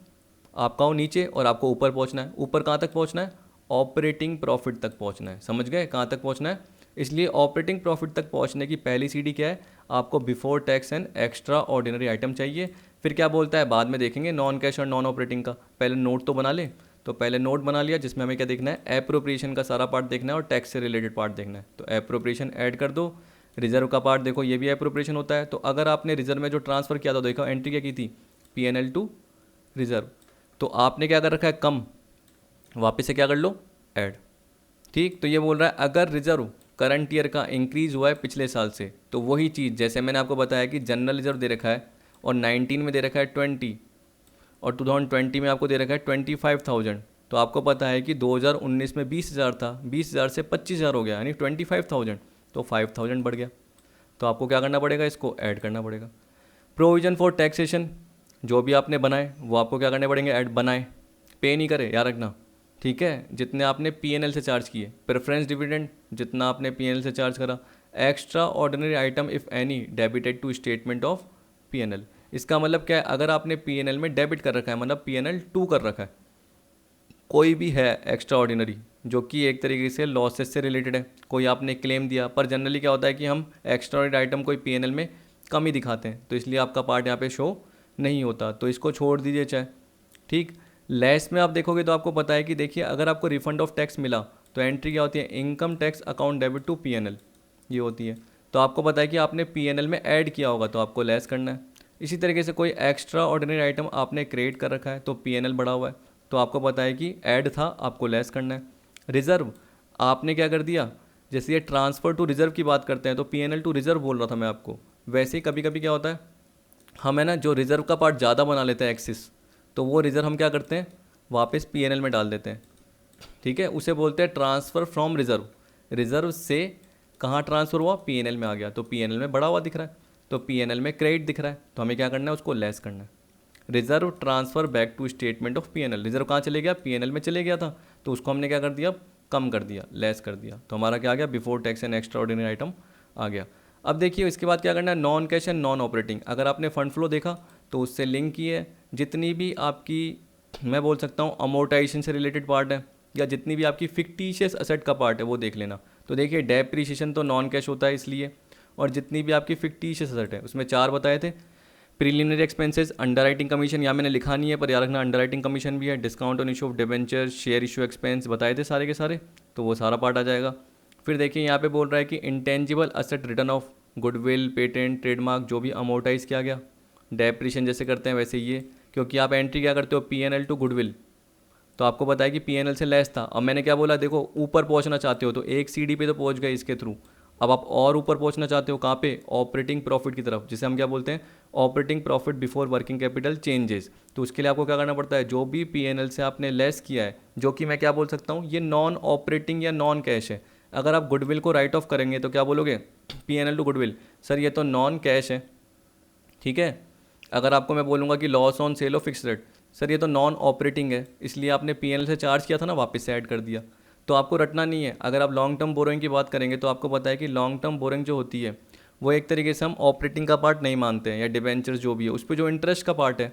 आपका हो नीचे, और आपको ऊपर पहुंचना है। ऊपर कहाँ तक पहुंचना है, ऑपरेटिंग प्रॉफिट तक पहुंचना है। समझ गए कहाँ तक पहुंचना है। इसलिए ऑपरेटिंग प्रॉफिट तक पहुंचने की पहली सीढ़ी क्या है, आपको before tax and extraordinary item चाहिए। फिर क्या बोलता है, बाद में देखेंगे नॉन कैश और नॉन ऑपरेटिंग का, पहले नोट तो बना ले। तो पहले नोट बना लिया जिसमें हमें क्या देखना है, एप्रोप्रिएशन का सारा पार्ट देखना है और टैक्स से रिलेटेड पार्ट देखना है। तो एप्रोप्रिएशन ऐड कर दो। रिजर्व का पार्ट देखो, ये भी एप्रोप्रिएशन होता है। तो अगर आपने रिजर्व में जो ट्रांसफ़र किया था, देखो एंट्री क्या की थी, पीएनएल टू रिजर्व, तो आपने क्या कर रखा है, कम, वापस से क्या कर लो, ऐड। ठीक, तो ये बोल रहा है अगर रिजर्व करंट ईयर का इंक्रीज हुआ है पिछले साल से, तो वही चीज़ जैसे मैंने आपको बताया कि जनरल रिजर्व दे रखा है और 19 में दे रखा है 20, और 2020 में आपको दे रखा है 25,000। तो आपको पता है कि 2019 में 20,000 था, 20,000 से 25,000 हो गया, यानी 25,000, तो 5,000 बढ़ गया। तो आपको क्या करना पड़ेगा, इसको ऐड करना पड़ेगा। प्रोविजन फॉर टैक्सेशन जो भी आपने बनाए वो आपको क्या करने पड़ेंगे, ऐड। बनाए, पे नहीं करे, याद रखना। ठीक है, जितने आपने पीएनएल से चार्ज किए। प्रेफरेंस डिविडेंड जितना आपने पीएनएल से चार्ज करा। Extraordinary item if any debited to statement of PNL. इसका मतलब क्या है, अगर आपने पीएनएल में डेबिट कर रखा है, मतलब पीएनएल 2 कर रखा है, कोई भी है एक्स्ट्रा ऑर्डिनरी जो कि एक तरीके से लॉसेस से रिलेटेड है, कोई आपने क्लेम दिया, पर जनरली क्या होता है कि हम एक्स्ट्रा ऑर्डिनरी आइटम कोई पीएनएल में कम ही दिखाते हैं, तो इसलिए आपका पार्ट यहाँ पे शो नहीं होता, तो इसको छोड़ दीजिए चाहे। ठीक, लेस में आप देखोगे तो आपको पता है कि देखिए अगर आपको रिफंड ऑफ टैक्स मिला तो एंट्री क्या होती है, income tax account debit to PNL, ये होती है। तो आपको पता है कि आपने पीएनएल में ऐड किया होगा तो आपको लेस करना है। इसी तरीके से कोई एक्स्ट्रा ऑर्डिनरी आइटम आपने क्रिएट कर रखा है तो पीएनएल बढ़ा हुआ है, तो आपको पता है कि ऐड था, आपको लेस करना है। रिजर्व आपने क्या कर दिया, जैसे ये ट्रांसफ़र टू रिजर्व की बात करते हैं तो पीएनएल टू रिजर्व बोल रहा था मैं आपको। वैसे ही कभी कभी क्या होता है, हम है ना जो रिज़र्व का पार्ट ज़्यादा बना लेते हैं एक्सिस, तो वो रिज़र्व हम क्या करते हैं, वापस पीएनएल में डाल देते हैं। ठीक है, उसे बोलते हैं ट्रांसफ़र फ्रॉम रिज़र्व। रिज़र्व से कहाँ ट्रांसफ़र हुआ, पीएनएल में आ गया, तो पीएनएल में बढ़ा हुआ दिख रहा है, तो पीएनएल में क्रेडिट दिख रहा है, तो हमें क्या करना है, उसको लेस करना है। Reserve transfer back to statement of PNL. Reserve कहाँ चले गया, पीएनएल में चले गया था, तो उसको हमने क्या कर दिया, कम कर दिया, लेस कर दिया, तो हमारा क्या आ गया, before tax and extraordinary item आ गया। अब देखिए इसके बाद क्या करना है, non cash and non operating. अगर आपने फंड फ्लो देखा तो उससे लिंक की है जितनी भी आपकी, मैं बोल सकता हूँ अमोर्टाइजेशन से रिलेटेड पार्ट है, या जितनी भी आपकी फिक्टिशियस असेट का पार्ट है वो देख लेना। तो देखिए डेप्रिसिएशन तो नॉन कैश होता है इसलिए, और जितनी भी आपकी फिक्टिशियस असेट है उसमें 4 बताए थे। प्रीलिमिनरी एक्सपेंसेस, अंडरराइटिंग कमीशन, यहाँ मैंने लिखा नहीं है पर याद रखना अंडरराइटिंग कमीशन भी है। Discount on issue of debenture, share issue expense बताए थे सारे के सारे, तो वो सारा पार्ट आ जाएगा। फिर देखिए यहाँ पे बोल रहा है कि intangible asset return of goodwill, patent, trademark जो भी अमोर्टाइज किया गया, डेप्रिसिएशन जैसे करते हैं वैसे ये, क्योंकि आप एंट्री क्या करते हो, पीएनएल टू गुडविल, तो आपको पता है कि पीएनएल से लेस था। अब मैंने क्या बोला, देखो ऊपर पहुंचना चाहते हो तो एक सीढ़ी पे तो पहुंच गए इसके थ्रू, अब आप और ऊपर पहुंचना चाहते हो कहाँ पे, ऑपरेटिंग प्रॉफिट की तरफ, जिसे हम क्या बोलते हैं, operating profit before working capital changes. तो उसके लिए आपको क्या करना पड़ता है, जो भी पीएनएल से आपने लेस किया है, जो कि मैं क्या बोल सकता हूँ, ये नॉन ऑपरेटिंग या नॉन कैश है। अगर आप गुडविल को राइट ऑफ करेंगे तो क्या बोलोगे, पीएनएल टू गुडविल, सर ये तो नॉन कैश है। ठीक है, अगर आपको मैं बोलूँगा कि loss on sale of fixed rate, sir ये तो नॉन ऑपरेटिंग है, इसलिए आपने पीएनएल से चार्ज किया था ना, वापस से ऐड कर दिया। तो आपको रटना नहीं है। अगर आप लॉन्ग टर्म बोरोइंग की बात करेंगे तो आपको पता है कि लॉन्ग टर्म बोरोइंग जो होती है वो एक तरीके से हम ऑपरेटिंग का पार्ट नहीं मानते हैं, या डिबेंचर्स जो भी है उस पर जो इंटरेस्ट का पार्ट है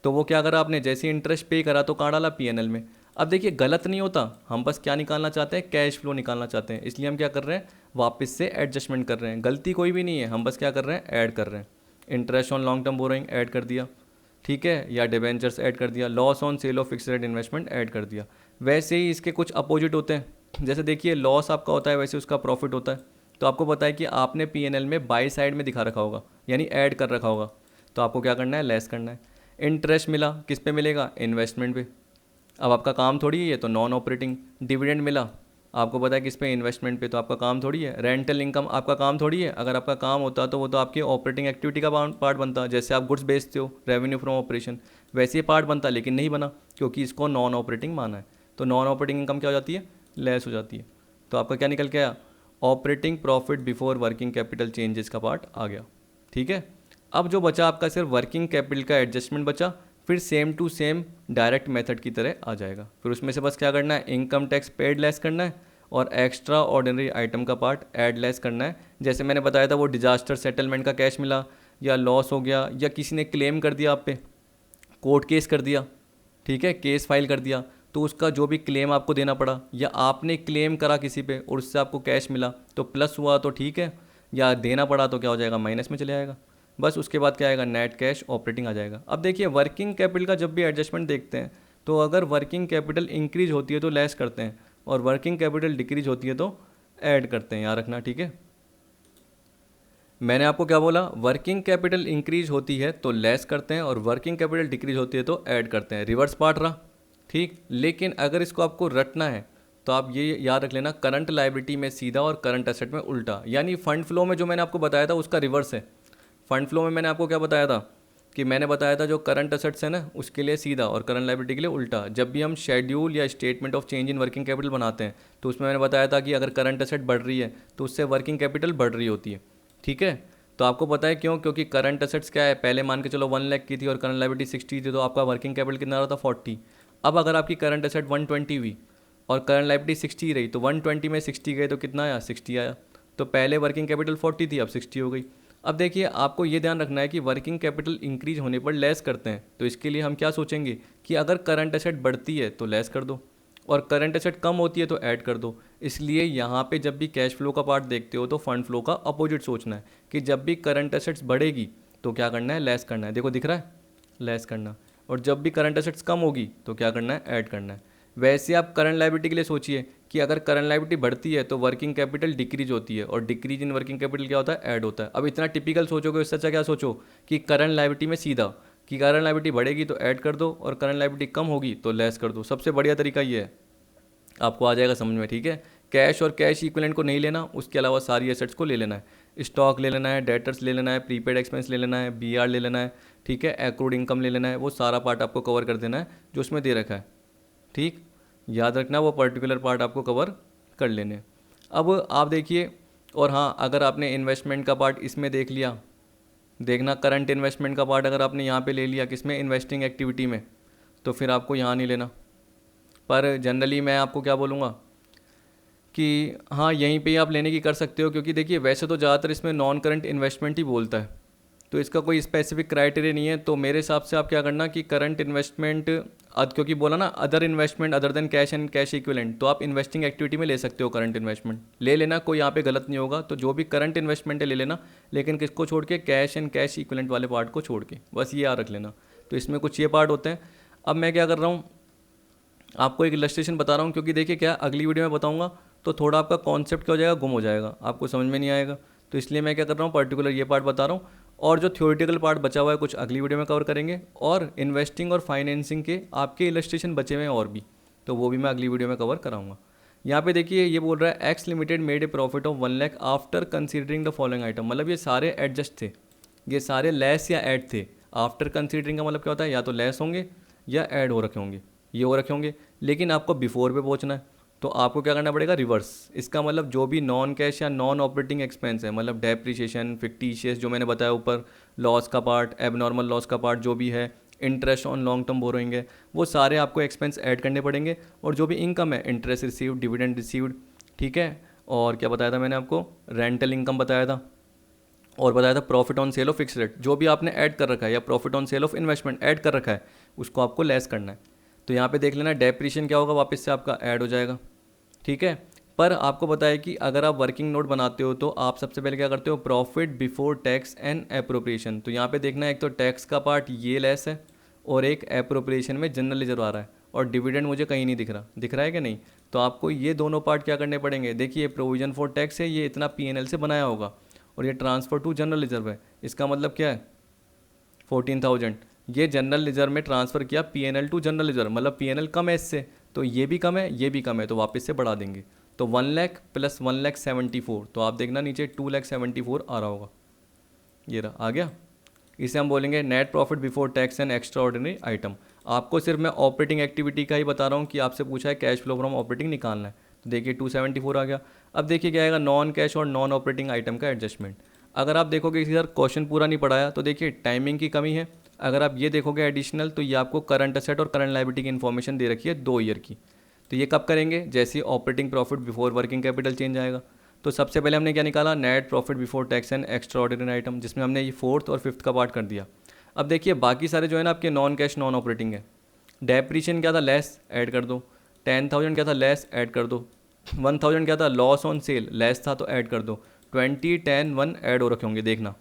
तो वो क्या करा आपने, जैसे इंटरेस्ट पे करा तो कहाँ डाला, पीएनएल में। अब देखिए गलत नहीं होता, हम बस क्या निकालना चाहते हैं, कैश फ्लो निकालना चाहते हैं, इसलिए हम क्या कर रहे हैं, वापस से एडजस्टमेंट कर रहे हैं। गलती कोई भी नहीं है, हम बस क्या कर रहे हैं, ऐड कर रहे हैं। Interest on long term borrowing add कर दिया, ठीक है, या डिबेंचर्स ऐड कर दिया, loss on sale of fixed rate investment add कर दिया। वैसे ही इसके कुछ अपोजिट होते हैं, जैसे देखिए लॉस आपका होता है वैसे उसका प्रॉफिट होता है। तो आपको पता है कि आपने पीएनएल में बाई साइड में दिखा रखा होगा, यानी ऐड कर रखा होगा, तो आपको क्या करना है, लेस करना है। इंटरेस्ट मिला किस पे मिलेगा, इन्वेस्टमेंट पे। अब आपका काम थोड़ी है ये, तो नॉन ऑपरेटिंग। डिविडेंड मिला आपको पता है किस पे, इन्वेस्टमेंट पे, तो आपका काम थोड़ी है। रेंटल इनकम आपका काम थोड़ी है, अगर आपका काम होता तो वो तो आपकी ऑपरेटिंग एक्टिविटी का पार्ट बनता, जैसे आप गुड्स बेचते हो, रेवेन्यू फ्रॉम ऑपरेशन, वैसे ही पार्ट बनता, लेकिन नहीं बना क्योंकि इसको नॉन ऑपरेटिंग माना है। तो नॉन ऑपरेटिंग इनकम क्या हो जाती है, लेस हो जाती है। तो आपका क्या निकल के आया, operating profit before working capital changes का पार्ट आ गया, ठीक है। अब जो बचा आपका सिर्फ वर्किंग कैपिटल का एडजस्टमेंट बचा, फिर same to same direct method की तरह आ जाएगा। फिर उसमें से बस क्या करना है, इनकम टैक्स पेड लेस करना है और एक्स्ट्रा ऑर्डिनरी आइटम का पार्ट ऐड लेस करना है। जैसे मैंने बताया था वो डिजास्टर सेटलमेंट का कैश मिला, या लॉस हो गया, या किसी ने क्लेम कर दिया आप पे, कोर्ट केस कर दिया, ठीक है, केस फाइल कर दिया, तो उसका जो भी क्लेम आपको देना पड़ा, या आपने क्लेम करा किसी पे और उससे आपको कैश मिला, तो प्लस हुआ तो ठीक है, या देना पड़ा तो क्या हो जाएगा, माइनस में चले जाएगा। बस उसके बाद क्या आएगा, नेट कैश ऑपरेटिंग आ जाएगा। अब देखिए वर्किंग कैपिटल का जब भी एडजस्टमेंट देखते हैं, तो अगर वर्किंग कैपिटल इंक्रीज होती है तो लेस करते हैं, और वर्किंग कैपिटल डिक्रीज होती है तो ऐड करते हैं, याद रखना, ठीक है। मैंने आपको क्या बोला, वर्किंग कैपिटल इंक्रीज होती है तो लेस करते हैं, और वर्किंग कैपिटल डिक्रीज होती है तो ऐड करते हैं, रिवर्स पार्ट रहा, ठीक। लेकिन अगर इसको आपको रटना है तो आप ये याद रख लेना, करंट लाइबिलिटी में सीधा और करंट एसेट में उल्टा, यानी फंड फ्लो में जो मैंने आपको बताया था उसका रिवर्स है। फंड फ्लो में मैंने आपको क्या बताया था, कि मैंने बताया था जो करंट एसेट्स है ना उसके लिए सीधा और करंट लायबिलिटी के लिए उल्टा। जब भी हम शेड्यूल या statement of change in working capital बनाते हैं तो उसमें मैंने बताया था कि अगर करंट एसेट बढ़ रही है तो उससे वर्किंग कैपिटल बढ़ रही होती है, ठीक है। तो आपको पता है क्यों, क्योंकि करंट एसेट्स क्या है, पहले मान के चलो 1 लाख की थी और करंट लायबिलिटी 60 थी, तो आपका वर्किंग कैपिटल कितना रहा था, 40। अब अगर आपकी करंट एसेट 120 हुई और करंट लायबिलिटी 60 रही, तो 120 में 60 गए तो कितना आया, 60 आया। तो पहले वर्किंग कैपिटल 40 थी, अब 60 हो गई। अब देखिए आपको ये ध्यान रखना है कि वर्किंग कैपिटल इंक्रीज होने पर लेस करते हैं, तो इसके लिए हम क्या सोचेंगे कि अगर करंट एसेट बढ़ती है तो लेस कर दो, और करंट एसेट कम होती है तो ऐड कर दो। इसलिए यहाँ पे जब भी कैश फ्लो का पार्ट देखते हो तो फंड फ्लो का अपोजिट सोचना है, कि जब भी करंट एसेट्स बढ़ेगी तो क्या करना है, लेस करना है। देखो दिख रहा है, लेस करना। और जब भी करंट एसेट्स कम होगी तो क्या करना है, ऐड करना है। वैसे आप करंट लायबिलिटी के लिए सोचिए कि अगर करंट लायबिलिटी बढ़ती है तो वर्किंग कैपिटल डिक्रीज होती है, और डिक्रीज इन वर्किंग कैपिटल क्या होता है, ऐड होता है। अब इतना टिपिकल सोचोगे, उससे अच्छा क्या सोचो कि करंट लायबिलिटी में सीधा, कि करंट लायबिलिटी बढ़ेगी तो ऐड कर दो और करंट लायबिलिटी कम होगी तो लेस कर दो। सबसे बढ़िया तरीका ये है, आपको आ जाएगा समझ में, ठीक है। कैश और कैश इक्विवेलेंट को नहीं लेना, उसके अलावा सारी एसेट्स को ले लेना है। स्टॉक ले लेना है, डेटर्स ले लेना है, प्रीपेड एक्सपेंस ले लेना है, बीआर ले लेना है, ठीक है, एक्रूड इनकम ले लेना है। वो सारा पार्ट आपको कवर कर देना है जो उसमें दे रखा है, ठीक। याद रखना वो पर्टिकुलर पार्ट आपको कवर कर लेने। अब आप देखिए, और हाँ अगर आपने इन्वेस्टमेंट का पार्ट इसमें देख लिया, देखना करंट इन्वेस्टमेंट का पार्ट अगर आपने यहाँ पे ले लिया किसमें, इन्वेस्टिंग एक्टिविटी में, तो फिर आपको यहाँ नहीं लेना। पर जनरली मैं आपको क्या बोलूँगा कि हाँ यहीं पे ही आप लेने की कर सकते हो, क्योंकि देखिए वैसे तो ज़्यादातर इसमें नॉन करंट इन्वेस्टमेंट ही बोलता है, तो इसका कोई स्पेसिफिक क्राइटेरिया नहीं है। तो मेरे हिसाब से आप क्या करना कि करंट इन्वेस्टमेंट, क्योंकि बोला ना other investment other than cash and cash equivalent, तो आप इन्वेस्टिंग एक्टिविटी में ले सकते हो, करंट इन्वेस्टमेंट ले लेना, कोई यहाँ पे गलत नहीं होगा। तो जो भी करंट इन्वेस्टमेंट है ले लेना, लेकिन किसको छोड़ के, कैश एंड कैश इक्विवेलेंट वाले पार्ट को छोड़ के, बस ये याद रख लेना। तो इसमें कुछ ये पार्ट होते हैं। अब मैं क्या कर रहा हूँ, आपको एक इलस्ट्रेशन बता रहा हूँ, क्योंकि देखिए क्या अगली वीडियो में बताऊँगा तो थोड़ा आपका कॉन्सेप्ट क्या हो जाएगा, गुम हो जाएगा, आपको समझ में नहीं आएगा। तो इसलिए मैं क्या कर रहा हूँ, पर्टिकुलर ये पार्ट बता रहा हूँ, और जो थ्योरेटिकल पार्ट बचा हुआ है कुछ अगली वीडियो में कवर करेंगे, और इन्वेस्टिंग और फाइनेंसिंग के आपके इलस्ट्रेशन बचे हुए हैं और भी, तो वो भी मैं अगली वीडियो में कवर कराऊंगा। यहाँ पे देखिए ये बोल रहा है x limited made a profit of 1 lakh after considering the following item, मतलब ये सारे एडजस्ट थे, ये सारे लेस या ऐड थे। आफ्टर कंसीडरिंग का मतलब क्या होता है, या तो लेस होंगे या ऐड हो रखे होंगे, ये हो रखे होंगे, लेकिन आपको बिफोर पे पहुंचना है तो आपको क्या करना पड़ेगा, रिवर्स। इसका मतलब जो भी नॉन कैश या नॉन ऑपरेटिंग एक्सपेंस है, मतलब डेप्रिसिएशन, फिक्टिशियस जो मैंने बताया ऊपर, लॉस का पार्ट, एबनॉर्मल लॉस का पार्ट जो भी है, interest on long term borrowing है, वो सारे आपको एक्सपेंस ऐड करने पड़ेंगे। और जो भी इनकम है, इंटरेस्ट रिसीव्ड, डिविडेंड रिसीव्ड, ठीक है, और क्या बताया था मैंने आपको, रेंटल इनकम बताया था, और बताया था profit on sale of fix rate, जो भी आपने ऐड कर रखा है या profit on sale of investment add कर रखा है उसको आपको लेस करना है। तो यहाँ पे देख लेना डेप्रिशिएशन क्या होगा, वापस से आपका ऐड हो जाएगा, ठीक है। पर आपको बताया कि अगर आप वर्किंग नोट बनाते हो तो आप सबसे पहले क्या करते हो, profit before tax and appropriation. तो यहाँ पे देखना है, एक तो टैक्स का पार्ट ये लेस है और एक एप्रोप्रिएशन में जनरल रिजर्व आ रहा है, और डिविडेंड मुझे कहीं नहीं दिख रहा है कि नहीं। तो आपको ये दोनों पार्ट क्या करने पड़ेंगे, देखिए प्रोविजन फॉर टैक्स है, ये इतना पीएनएल से बनाया होगा, और ये ट्रांसफ़र टू जनरल रिजर्व है, इसका मतलब क्या है 14,000, ये जनरल रिजर्व में ट्रांसफ़र किया पीएनएल टू जनरल रिजर्व, मतलब पीएनएल कम है इससे, तो ये भी कम है ये भी कम है, तो वापस से बढ़ा देंगे। तो 1 लाख प्लस 1,74,000, तो आप देखना नीचे 2,74,000 आ रहा होगा, ये रहा आ गया। इसे हम बोलेंगे net profit before tax and extraordinary item. आपको सिर्फ मैं ऑपरेटिंग एक्टिविटी का ही बता रहा हूँ कि आपसे पूछा है कैश फ्लो फ्रॉम ऑपरेटिंग निकालना है, तो देखिए 274 आ गया। अब देखिए क्या आएगा, नॉन कैश और नॉन ऑपरेटिंग आइटम का एडजस्टमेंट। अगर आप देखोगे कि सर क्वेश्चन पूरा नहीं पढ़ाया, तो देखिए टाइमिंग की कमी है। अगर आप ये देखोगे एडिशनल, तो ये आपको करंट असेट और करंट लायबिलिटी की इन्फॉर्मेशन दे रखी है 2 ईयर की। तो ये कब करेंगे, जैसे operating profit before working capital change आएगा। तो सबसे पहले हमने क्या निकाला, net profit before tax and extraordinary item, जिसमें हमने ये 4th और 5th का पार्ट कर दिया। अब देखिए बाकी सारे जो है ना आपके नॉन कैश नॉन ऑपरेटिंग है। डेप्रीशिएशन क्या था, लेस, ऐड कर दो। 10,000 क्या था, लेस, ऐड कर दो। 1,000 क्या था, लॉस ऑन सेल, लेस था तो ऐड कर दो। 20, 10, 1 ऐड हो रखे होंगे देखना।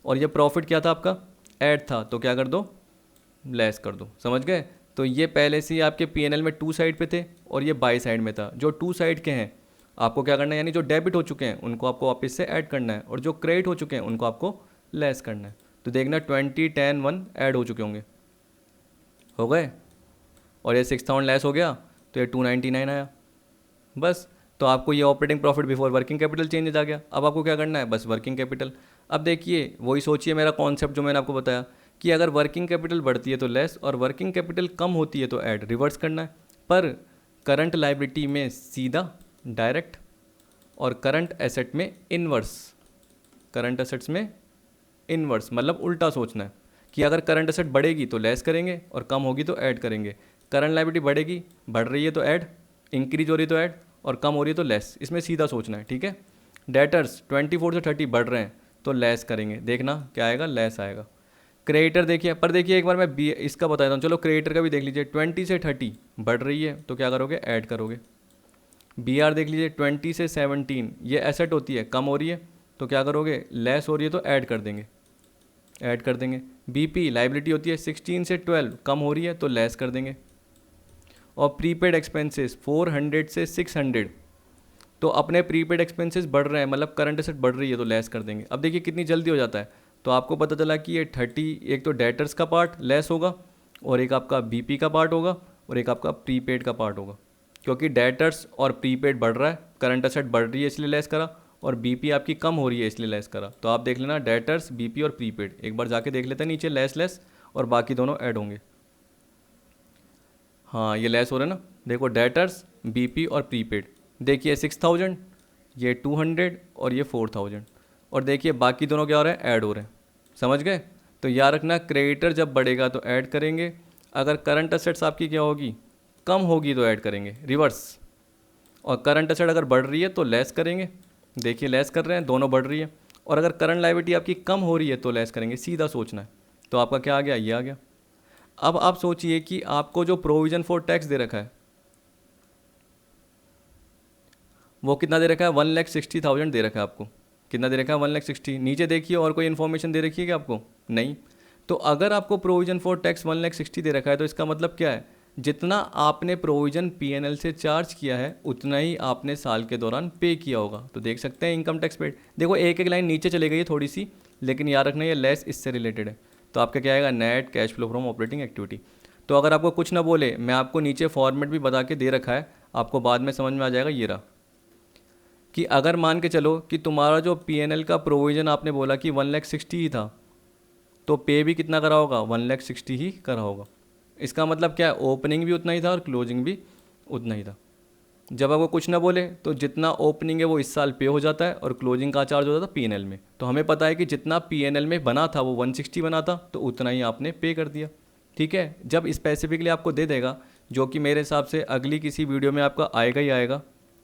और ये प्रॉफिट क्या था आपका, ऐड था, तो क्या कर दो, लेस कर दो। समझ गए। तो ये पहले से ही आपके पीएनएल में 2 साइड पे थे और ये बाई साइड में था। जो 2 साइड के हैं आपको क्या करना है, यानी जो डेबिट हो चुके हैं उनको आपको वापस से ऐड करना है, और जो क्रेडिट हो चुके हैं उनको आपको लेस करना है। तो देखना 20, 10, 1 ऐड हो चुके होंगे, हो गए, और ये 6,000 लेस हो गया, तो ये 299 आया बस। तो आपको ये operating profit before working capital change आ गया। अब आपको क्या करना है, बस वर्किंग कैपिटल। अब देखिए वही सोचिए मेरा कॉन्सेप्ट जो मैंने आपको बताया कि अगर वर्किंग कैपिटल बढ़ती है तो लेस, और वर्किंग कैपिटल कम होती है तो ऐड, रिवर्स करना है। पर करंट लायबिलिटी में सीधा डायरेक्ट, और करंट एसेट में इनवर्स, करंट एसेट्स में इनवर्स, मतलब उल्टा सोचना है कि अगर करंट एसेट बढ़ेगी तो लेस करेंगे और कम होगी तो ऐड करेंगे। करंट लायबिलिटी बढ़ेगी, बढ़ रही है तो ऐड, इंक्रीज हो रही है तो ऐड, और कम हो रही है तो लेस, इसमें सीधा सोचना है, ठीक है। डेटर्स 24 से 30 बढ़ रहे हैं तो लेस करेंगे, देखना क्या आएगा, लेस आएगा। क्रेडिटर देखिए, पर देखिए एक बार मैं इसका बता देता हूँ, चलो क्रेडिटर का भी देख लीजिए। 20 से 30 बढ़ रही है तो क्या करोगे, ऐड करोगे। BR देख लीजिए 20 से 17, ये एसेट होती है, कम हो रही है तो क्या करोगे, लेस हो रही है तो ऐड कर देंगे, ऐड कर देंगे। BP लाइबिलिटी होती है 16 से 12, कम हो रही है तो लेस कर देंगे। और प्रीपेड एक्सपेंसेस 400 से 600, तो अपने प्रीपेड एक्सपेंसेस बढ़ रहे हैं, मतलब करंट एसेट बढ़ रही है तो लेस कर देंगे। अब देखिए कितनी जल्दी हो जाता है। तो आपको पता चला कि ये 30, एक तो डेटर्स का पार्ट लेस होगा, और एक आपका BP का पार्ट होगा, और एक आपका प्रीपेड का पार्ट होगा। क्योंकि डेटर्स और प्रीपेड बढ़ रहा है, करंट एसेट बढ़ रही है इसलिए लेस करा, और BP आपकी कम हो रही है इसलिए लेस करा। तो आप देख लेना डेटर्स, BP और प्रीपेड, एक बार जाके देख लेते हैं नीचे, लेस लेस, और बाकी दोनों ऐड होंगे। हाँ ये लेस हो रहा है ना, देखो डेटर्स, BP और प्रीपेड, देखिए 6,000, ये 200 और ये 4,000, और देखिए बाकी दोनों क्या हो रहे हैं, ऐड हो रहे हैं। समझ गए। तो याद रखना क्रेडिटर जब बढ़ेगा तो ऐड करेंगे, अगर करंट असेट्स आपकी क्या होगी, कम होगी तो ऐड करेंगे, रिवर्स। और करंट असेट अगर बढ़ रही है तो लेस करेंगे, देखिए लेस कर रहे हैं, दोनों बढ़ रही है। और अगर करंट लायबिलिटी आपकी कम हो रही है तो लेस करेंगे, सीधा सोचना है। तो आपका क्या आ गया, ये आ गया। अब आप सोचिए कि आपको जो प्रोविजन फॉर टैक्स दे रखा है वो कितना दे रखा है, 1,60,000 दे रखा है आपको। कितना दे रखा है, 1,60,000। नीचे देखिए और कोई इन्फॉर्मेशन दे रखी है क्या आपको, नहीं। तो अगर आपको प्रोविजन फॉर टैक्स 1,60,000 दे रखा है तो इसका मतलब क्या है, जितना आपने प्रोविजन पीएनएल से चार्ज किया है उतना ही आपने साल के दौरान पे किया होगा। तो देख सकते हैं इनकम टैक्स पेड, देखो एक एक लाइन नीचे चली गई है थोड़ी सी, लेकिन याद रखना ये लेस इससे रिलेटेड है। तो आपका क्या आएगा, net cash flow from operating activity. तो अगर आपको कुछ ना बोले, मैं आपको नीचे फॉर्मेट भी बता के दे रखा है, आपको बाद में समझ में आ जाएगा। ये रहा कि अगर मान के चलो कि तुम्हारा जो पीएनएल का प्रोविज़न आपने बोला कि 1,60,000 ही था, तो पे भी कितना करा होगा, 1,60,000 ही करा होगा। इसका मतलब क्या है, ओपनिंग भी उतना ही था और क्लोजिंग भी उतना ही था। जब आपको कुछ ना बोले तो जितना ओपनिंग है वो इस साल पे हो जाता है और क्लोजिंग का चार्ज होता था पीएनएल में। तो हमें पता है कि जितना पीएनएल में बना था वो 160 बना था, तो उतना ही आपने पे कर दिया। ठीक है, जब स्पेसिफिकली आपको दे देगा, जो कि मेरे हिसाब से अगली किसी वीडियो में आपका आएगा ही आएगा।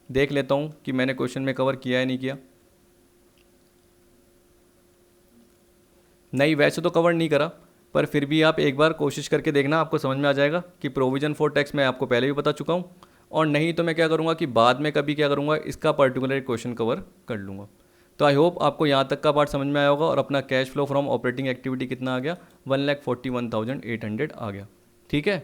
देख लेता हूँ कि मैंने क्वेश्चन में कवर किया है नहीं किया। नहीं, वैसे तो कवर नहीं करा, पर फिर भी आप एक बार कोशिश करके देखना, आपको समझ में आ जाएगा कि प्रोविज़न फॉर टैक्स मैं आपको पहले भी बता चुका हूँ। और नहीं तो मैं क्या करूँगा कि बाद में कभी क्या करूँगा, इसका पर्टिकुलर क्वेश्चन कवर कर लूँगा। तो आई होप आपको यहाँ तक का पार्ट समझ में आया होगा। और अपना cash flow from operating activity कितना आ गया, 1,41,800 आ गया। ठीक है,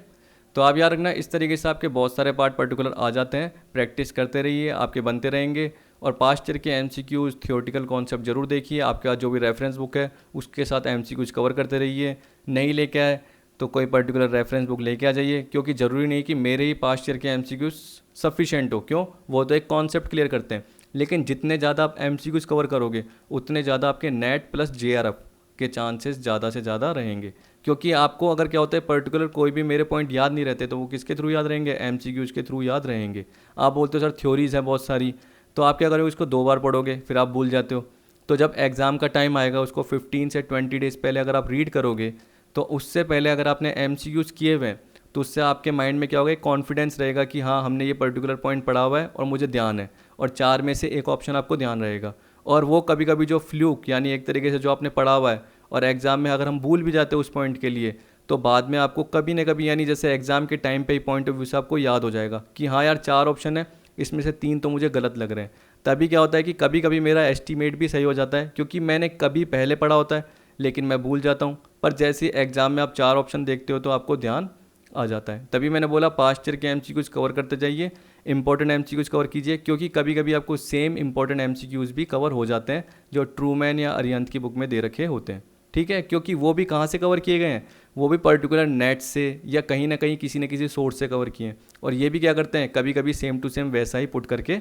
तो आप याद रखना, इस तरीके से आपके बहुत सारे पार्ट पर्टिकुलर आ जाते हैं। प्रैक्टिस करते रहिए, आपके बनते रहेंगे। और पास्ट ईयर के एमसीक्यूज, थियोरेटिकल कॉन्सेप्ट जरूर देखिए। आपके पास जो भी रेफरेंस बुक है उसके साथ एमसीक्यूज कवर करते रहिए। नहीं लेके आए तो कोई पर्टिकुलर रेफरेंस बुक लेके आ जाइए, क्योंकि ज़रूरी नहीं कि मेरे ही पास्ट ईयर के एमसीक्यूज सफिशेंट हो। क्यों? वो तो एक कॉन्सेप्ट क्लियर करते हैं, लेकिन जितने ज़्यादा आप एमसीक्यूज कवर करोगे उतने ज़्यादा आपके नेट प्लस जेआरएफ के चांसेस ज़्यादा से ज़्यादा रहेंगे। क्योंकि आपको अगर क्या होता है, पर्टिकुलर कोई भी मेरे पॉइंट याद नहीं रहते तो वो किसके थ्रू याद रहेंगे, एमसीक्यूज के थ्रू याद रहेंगे। आप बोलते हो सर थ्योरीज हैं बहुत सारी, तो आप क्या करोगे, उसको 2 बार पढ़ोगे फिर आप भूल जाते हो। तो जब एग्ज़ाम का टाइम आएगा उसको 15 से 20 डेज़ पहले अगर आप रीड करोगे, तो उससे पहले अगर आपने एमसीक्यूज किए हुए हैं तो उससे आपके माइंड में क्या होगा, कॉन्फिडेंस रहेगा कि हाँ हमने ये पर्टिकुलर पॉइंट पढ़ा हुआ है और मुझे ध्यान है। और 4 में से एक ऑप्शन आपको ध्यान रहेगा। और वो कभी कभी जो फ्लूक, यानी एक तरीके से जो आपने पढ़ा हुआ है और एग्ज़ाम में अगर हम भूल भी जाते हैं उस पॉइंट के लिए, तो बाद में आपको कभी ना कभी, यानी जैसे एग्ज़ाम के टाइम पे ही पॉइंट ऑफ व्यू से आपको याद हो जाएगा कि हाँ यार 4 ऑप्शन है, इसमें से 3 तो मुझे गलत लग रहे हैं। तभी क्या होता है कि कभी कभी मेरा एस्टीमेट भी सही हो जाता है, क्योंकि मैंने कभी पहले पढ़ा होता है लेकिन मैं भूल जाता हूँ। पर जैसे एग्ज़ाम में आप 4 ऑप्शन देखते हो तो आपको ध्यान आ जाता है। तभी मैंने बोला पास्ट ईयर के एमसीक्यूज कवर करते जाइए, इंपॉर्टेंट एमसीक्यूज कवर कीजिए, क्योंकि कभी कभी आपको सेम इंपॉर्टेंट एमसीक्यूज भी कवर हो जाते हैं जो ट्रूमैन या अरिहंत की बुक में दे रखे होते हैं। ठीक है, क्योंकि वो भी कहाँ से कवर किए गए हैं, वो भी पर्टिकुलर नेट से या कहीं ना कहीं किसी न किसी सोर्स से कवर किए हैं। और ये भी क्या करते हैं, कभी कभी सेम टू सेम वैसा ही पुट करके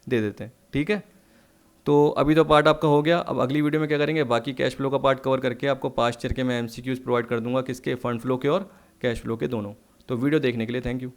दे देते हैं। ठीक है, तो अभी तो पार्ट आपका हो गया। अब अगली वीडियो में क्या करेंगे, बाकी कैश फ्लो का पार्ट कवर करके आपको पास्ट ईयर के मैं एमसीक्यूज प्रोवाइड कर दूंगा, किसके, फंड फ्लो के और कैश फ्लो के दोनों। तो वीडियो देखने के लिए थैंक यू।